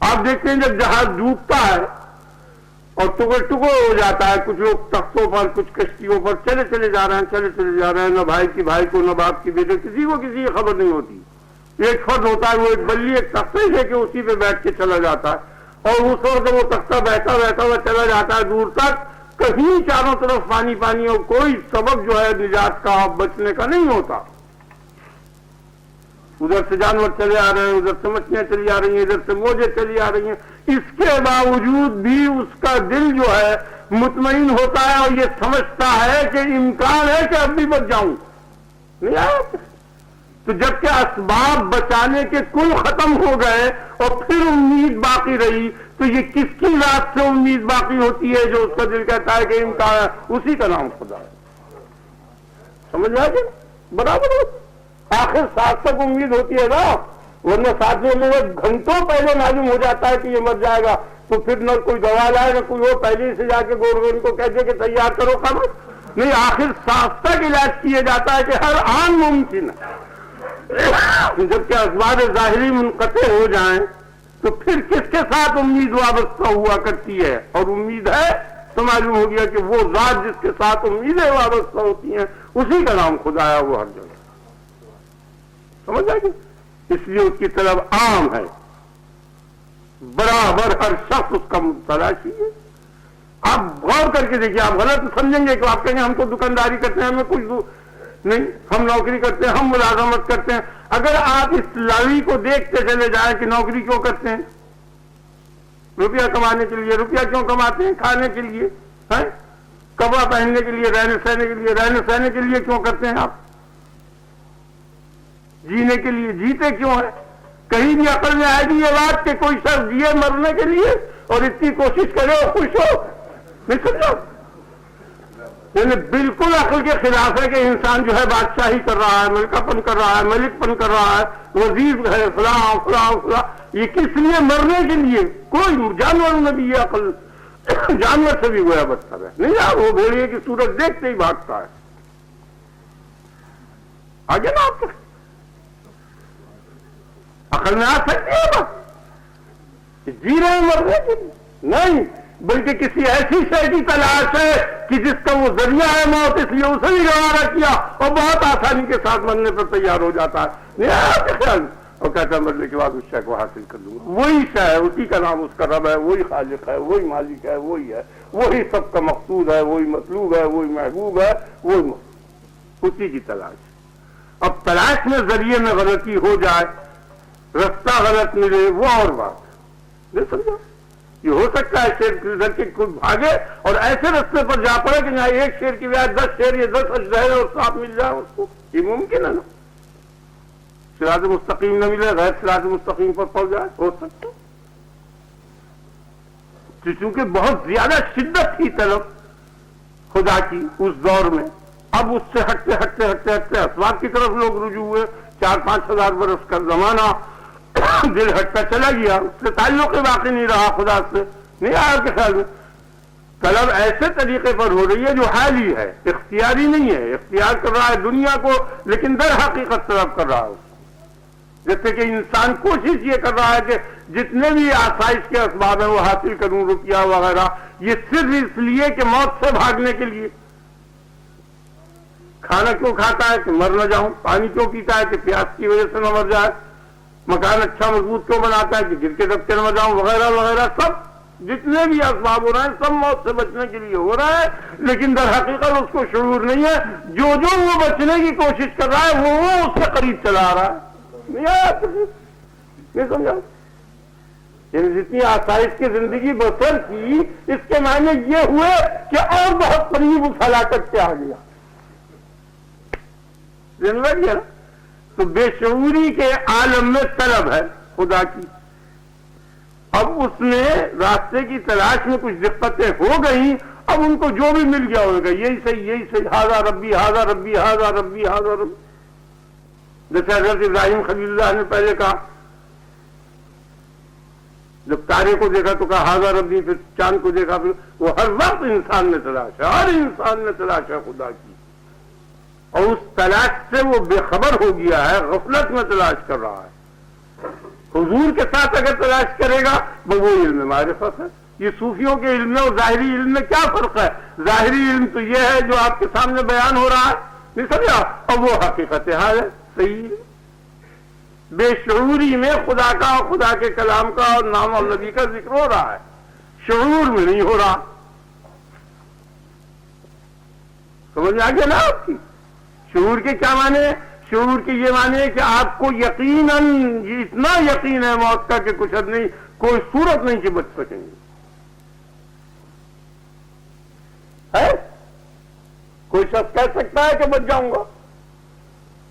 [SPEAKER 1] آپ دیکھتے ہیں جب جہاز ڈوبتا ہے اور ٹکڑے ٹکڑے ہو جاتا ہے، کچھ لوگ تختوں پر، کچھ کشتیوں پر چلے چلے جا رہے ہیں، چلے چلے جا رہے ہیں، نہ بھائی کی بھائی کو، نہ باپ کی بیٹے، کسی کو کسی کی خبر نہیں ہوتی. ایک فرد ہوتا ہے، وہ ایک بلی ایک تختہ لے کے اسی پہ بیٹھ کے چلا جاتا ہے، اور اس وقت وہ تختہ بیٹھا بیٹھا ہوا چلا جاتا ہے دور تک، کہیں چاروں طرف پانی پانی، اور کوئی سبب جو ہے نجات کا بچنے کا نہیں ہوتا. ادھر سے جانور چلے آ رہے ہیں، ادھر سے مچھلیاں چلی آ رہی ہیں، ادھر سے موجیں چلی آ رہی ہیں. اس کے باوجود بھی اس کا دل جو ہے مطمئن ہوتا ہے اور یہ سمجھتا ہے کہ امکان ہے کہ اب بھی بچ جاؤں. نہیں آیا؟ تو جب کہ اسباب بچانے کے کل ختم ہو گئے اور پھر امید باقی رہی، تو یہ کس کی ذات سے امید باقی ہوتی ہے جو اس کا دل کہتا ہے کہ امکان ہے؟ اسی کا نام خدا ہے. سمجھ آ گیا؟ برابر ہو. آخر ساتھ تک امید ہوتی ہے نا، ورنہ ساتھ میں گھنٹوں پہلے معلوم ہو جاتا ہے کہ یہ مر جائے گا، تو پھر نہ کوئی دوا لائے نہ کوئی، وہ پہلے سے جا کے گورنمنٹ کو کہتے کہ تیار کرو خبر نہیں. آخر ساتھ تک علاج کیا جاتا ہے کہ ہر آن ممکن ہے. جبکہ اسباب ظاہری منقطع ہو جائیں تو پھر کس کے ساتھ امید وابستہ ہوا کرتی ہے؟ اور امید ہے تو معلوم ہو گیا کہ وہ ذات جس کے ساتھ امیدیں وابستہ ہوتی ہیں اسی کا نام خدا ہے، وہ ہر جگہ. سمجھ آئے گی؟ اس لیے اس کی طلب عام ہے، برابر ہر شخص اس کا تلاشی ہے. آپ غور کر کے دیکھیے، آپ غلط سمجھیں گے کہ آپ کہیں گے ہم تو دکانداری کرتے ہیں، ہمیں کچھ نہیں، ہم نوکری کرتے ہیں، ہم ملازمت کرتے ہیں. اگر آپ اس لاوی کو دیکھتے چلے جائیں کہ نوکری کیوں کرتے ہیں؟ روپیہ کمانے کے لیے. روپیہ کیوں کماتے ہیں؟ کھانے کے لیے، کپڑا پہننے کے لیے، رہنے سہنے کے لیے. رہنے سہنے کے لیے کیوں کرتے ہیں آپ؟ جینے کے لیے. جیتے کیوں ہیں؟ کہیں بھی عقل میں آئے گی یہ بات کہ کوئی شخص جیے مرنے کے لیے اور اتنی کوشش کرے اور خوش ہو؟ نہیں سمجھو. یعنی بالکل عقل کے خلاف ہے کہ انسان جو ہے بادشاہی کر رہا ہے، ملکہ پن کر رہا ہے، ملک پن کر رہا ہے، وزیر ہے، فلاں فلاں فلاں. یہ کس لیے؟ مرنے کے لیے. کوئی جانور میں بھی یہ عقل، جانور سے بھی گویا بدتر ہے. نہیں یار، وہ بھیڑیے کی صورت دیکھتے ہی بھاگتا ہے. آگے نا آپ عقل میں آ سکتی ہے بات کہ جی رہے مرنے کے لیے؟ نہیں، بلکہ کسی ایسی شے کی تلاش ہے کہ جس کا وہ ذریعہ ہے موت، اس لیے اسے بھی گوارا کیا اور بہت آسانی کے ساتھ مرنے پر تیار ہو جاتا ہے. نہیں آپ خیال اور کہتا ہے مرنے کے بعد اس شے کو حاصل کر لوں گا. وہی شے ہے، اسی کا نام اس کا رب ہے، وہی خالق ہے، وہی مالک ہے، وہی ہے، وہی سب کا مقصود ہے، وہی مطلوب ہے، وہی محبوب ہے، وہی مقصود. اسی کی تلاش. اب تلاش میں ذریعے میں غلطی ہو جائے، رستہ غلط ملے، وہ اور بات نہیں. سمجھو یہ ہو سکتا ہے شیر کر کے خود بھاگے اور ایسے رستے پر جا پڑے کہ یہاں ایک شیر کی بجائے 10 شیر یا 10 اجزائے اور ساتھ مل جائے اس کو. یہ ممکن ہے نا؟ صراط مستقیم نہ ملے، غیر صراط مستقیم پر پڑ جائے، ہو سکتا. چونکہ بہت زیادہ شدت تھی طلب خدا کی اس دور میں. اب اس سے ہٹتے ہٹتے ہٹتے ہٹتے اسباب کی طرف لوگ رجوع ہوئے. 4-5 ہزار برس کا زمانہ دل ہٹتا چلا گیا، اس سے تعلق باقی نہیں رہا خدا سے. نہیں آیا کہ خیال میں طلب ایسے طریقے پر ہو رہی ہے جو حالی ہے، اختیاری نہیں ہے. اختیار کر رہا ہے دنیا کو، لیکن در حقیقت طلب کر رہا ہے. جیسے کہ انسان کوشش یہ کر رہا ہے کہ جتنے بھی آسائش کے اسباب ہیں وہ حاصل کروں، روپیہ وغیرہ، یہ صرف اس لیے کہ موت سے بھاگنے کے لیے. کھانا کیوں کھاتا ہے؟ کہ مر نہ جاؤں. پانی کیوں پیتا ہے؟ کہ پیاس کی وجہ سے نہ مر جائے. مکان اچھا مضبوط کیوں بناتا ہے؟ کہ گر کے دب کے نہ مر جاؤں، وغیرہ وغیرہ. سب جتنے بھی اسباب ہو رہے ہیں سب موت سے بچنے کے لیے ہو رہا ہے، لیکن در حقیقت اس کو شعور نہیں ہے. جو وہ بچنے کی کوشش کر رہا ہے وہ اس سے قریب چلا آ رہا ہے. نہیں سمجھا؟ یعنی جتنی آسائش کی زندگی بسر کی، اس کے معنی یہ ہوئے کہ اور بہت قریب اس ہلاکت سے آ گیا. تو بے شعوری کے عالم میں طلب ہے خدا کی. اب اس میں راستے کی تلاش میں کچھ دقتیں ہو گئی، اب ان کو جو بھی مل گیا ہوگا یہی صحیح ہاذا ربی ہاذا ربی ہاذا ربی ہاذا ربی. جیسے حضرت ابراہیم خلیل اللہ نے پہلے کہا، جب تارے کو دیکھا تو کہا ہاذا ربی، پھر چاند کو دیکھا، پھر وہ ہر وقت انسان نے تلاش ہے، ہر انسان نے تلاش ہے خدا کی، اور اس تلاش سے وہ بے خبر ہو گیا ہے، غفلت میں تلاش کر رہا ہے. حضور کے ساتھ اگر تلاش کرے گا وہ علم معرفت ہے. یہ صوفیوں کے علم میں اور ظاہری علم میں کیا فرق ہے؟ ظاہری علم تو یہ ہے جو آپ کے سامنے بیان ہو رہا ہے، نہیں سمجھا، اور وہ حقیقت حال ہے صحیح. بے شعوری میں خدا کا اور خدا کے کلام کا اور نام اور نبی کا ذکر ہو رہا ہے، شعور میں نہیں ہو رہا. سمجھ میں آ گیا نا آپ کی؟ شعور کے کیا معنی ہے؟ شعور کے یہ معنی ہے کہ آپ کو یقیناً یہ اتنا یقین ہے موت کا کہ کچھ حد نہیں، کوئی صورت نہیں کہ بچ سکیں گے. ہے کوئی شخص کہہ سکتا ہے کہ بچ جاؤں گا؟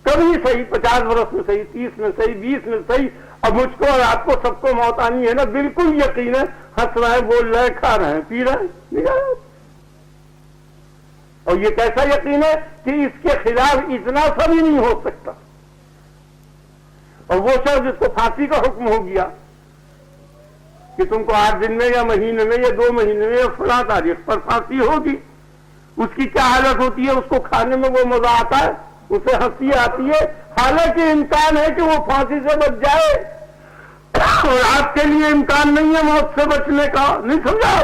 [SPEAKER 1] کبھی صحیح، 50 برس میں صحیح، 30 میں صحیح، 20 میں صحیح. اب مجھ کو اور آپ کو سب کو موت آنی ہے نا، بالکل یقین ہے. ہنس رہے ہیں، بول رہے ہیں، کھا رہے ہیں، پی رہے ہیں. اور یہ کیسا یقین ہے کہ اس کے خلاف اتنا سا بھی نہیں ہو سکتا. اور وہ شخص جس کو پھانسی کا حکم ہو گیا کہ تم کو 8 دن میں یا مہینے میں یا 2 مہینے میں یا فلاں تاریخ پر پھانسی ہوگی، اس کی کیا حالت ہوتی ہے؟ اس کو کھانے میں وہ مزہ آتا ہے، اسے ہنسی آتی ہے، حالانکہ امکان ہے کہ وہ پھانسی سے بچ جائے، اور آپ کے لیے امکان نہیں ہے موت سے بچنے کا. نہیں سمجھا؟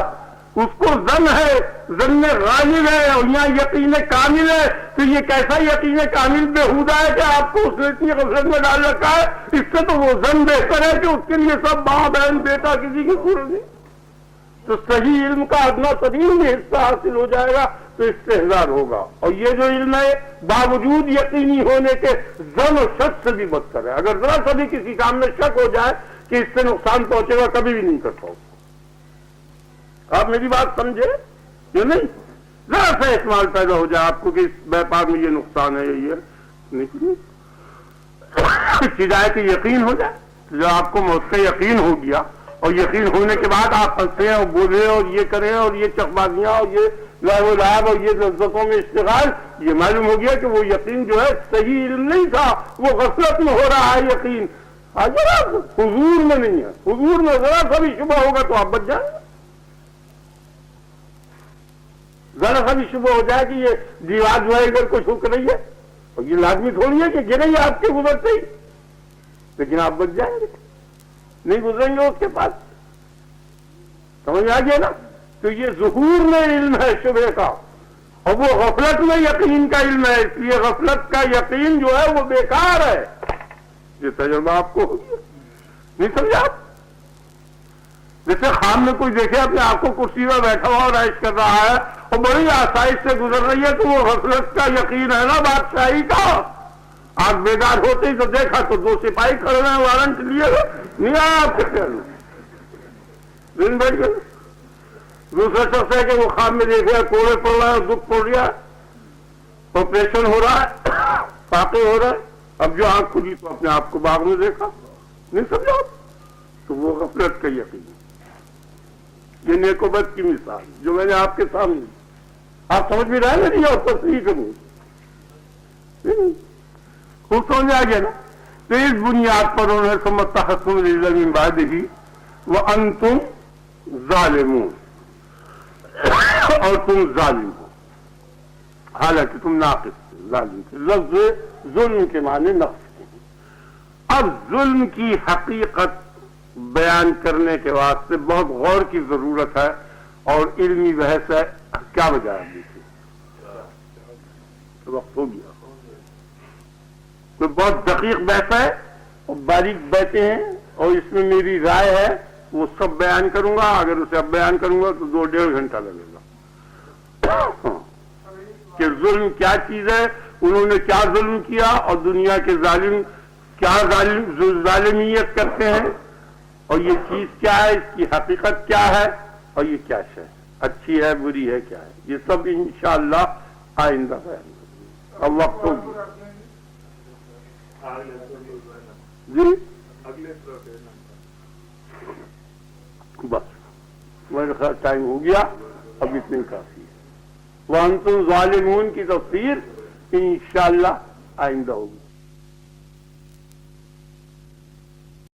[SPEAKER 1] اس کو زن ہے، زن غالب ہے، اور یہاں یقین کامل ہے. تو یہ کیسا یقین کامل بےہودہ ہے کہ آپ کو اس نے اتنی غفلت میں ڈال رکھا ہے؟ اس سے تو وہ زن بہتر ہے کہ اس کے لیے سب ماں بہن بیٹا کسی کی صورت نہیں. تو صحیح علم کا ادنا ترین بھی حصہ حاصل ہو جائے گا تو استحضار ہوگا. اور یہ جو علم ہے باوجود یقینی ہونے کے زن و شک سے بھی بدتر ہے. اگر ذرا سا بھی کسی کام میں شک ہو جائے کہ اس سے نقصان پہنچے گا، کبھی بھی نہیں کرتا. آپ میری بات سمجھے یہ نہیں؟ ذرا سا احتمال پیدا ہو جائے آپ کو کہ اس بیپار میں یہ نقصان ہے، یہ نہیں، ہدایت یقین ہو جائے. جو آپ کو موت کا یقین ہو گیا، اور یقین ہونے کے بعد آپ ہنسیں اور بولیں اور یہ کریں اور یہ چکبازیاں اور یہ لہو لعب اور یہ لذتوں میں اشتغال، یہ معلوم ہو گیا کہ وہ یقین جو ہے صحیح علم نہیں تھا، وہ غفلت میں ہو رہا ہے یقین. ذرا حضور میں نہیں ہے. حضور میں ذرا سا بھی شبہ ہوگا تو آپ بچ جائیں. ذرا سا بھی شبہ ہو جائے کہ یہ دیوار جو ہے ادھر کو جھک رہی ہے، اور یہ لازمی تھوڑی ہے کہ گرے ہی آپ کے گزرتے ہی، لیکن آپ بچ جائیں گے، نہیں گزریں گے اس کے پاس. سمجھ آ گیا نا؟ تو یہ ظہور میں علم ہے شبہ کا، اور وہ غفلت میں یقین کا علم ہے. اس لیے غفلت کا یقین جو ہے وہ بیکار ہے. یہ تجربہ آپ کو ہو گیا، نہیں سمجھا؟ جیسے خام میں کوئی دیکھے اپنے آپ کو کرسی میں بیٹھا ہوا اور عیش کر رہا ہے اور بڑی آسائش سے گزر رہی ہے، تو وہ غفلت کا یقین ہے نا بادشاہی کا. آپ بیدار ہوتے ہی تو دیکھا تو 2 سپاہی کھڑے ہیں، وارنٹ لیے نہیں آیا آپ کے خیال میں، دن بیٹھ گئے. دوسرا شخص ہے کہ وہ خام میں دیکھ رہا ہے، کوڑے پڑ رہا ہے، دکھ پڑ رہا ہے، آپریشن ہو رہا ہے، فاقے ہو رہا ہے. اب جو آنکھ کھلی تو اپنے آپ کو باغ میں دیکھا، نہیں سمجھا؟ تو وہ غفلت کا یقین. یہ نیک و بد کی مثال جو میں نے آپ کے سامنے، آپ سمجھ بھی رہے نہیں اور تصریح کروں خوب سمجھ آ گیا نا. تو اس بنیاد پر انہوں نے سمجھتا حسن من بعد ہی وانتم ظالمون، اور تم ظالم ہو، حالانکہ تم ناقص تھے، ظالم تھے. لفظ ظلم کے معنی نقص کے. اب ظلم کی حقیقت بیان کرنے کے واسطے بہت غور کی ضرورت ہے اور علمی بحث ہے. کیا وجہ ہے؟ وقت ہو گیا. تو بہت دقیق بحث ہے اور باریک باتیں ہیں، اور اس میں میری رائے ہے وہ سب بیان کروں گا. اگر اسے اب بیان کروں گا تو 2-1.5 گھنٹہ لگے گا کہ ظلم کیا چیز ہے، انہوں نے کیا ظلم کیا، اور دنیا کے ظالم کیا ظالمیت کرتے ہیں، اور یہ چیز کیا ہے، اس کی حقیقت کیا ہے، اور یہ کیا شے اچھی ہے بری ہے کیا ہے. یہ سب انشاءاللہ آئندہ بیان کریں. اب وقت ہو گیا جی، بس میرے خیال ٹائم ہو گیا، اب اتنے کافی ہے. وانتم ظالمون کی تفسیر انشاءاللہ آئندہ ہوگی.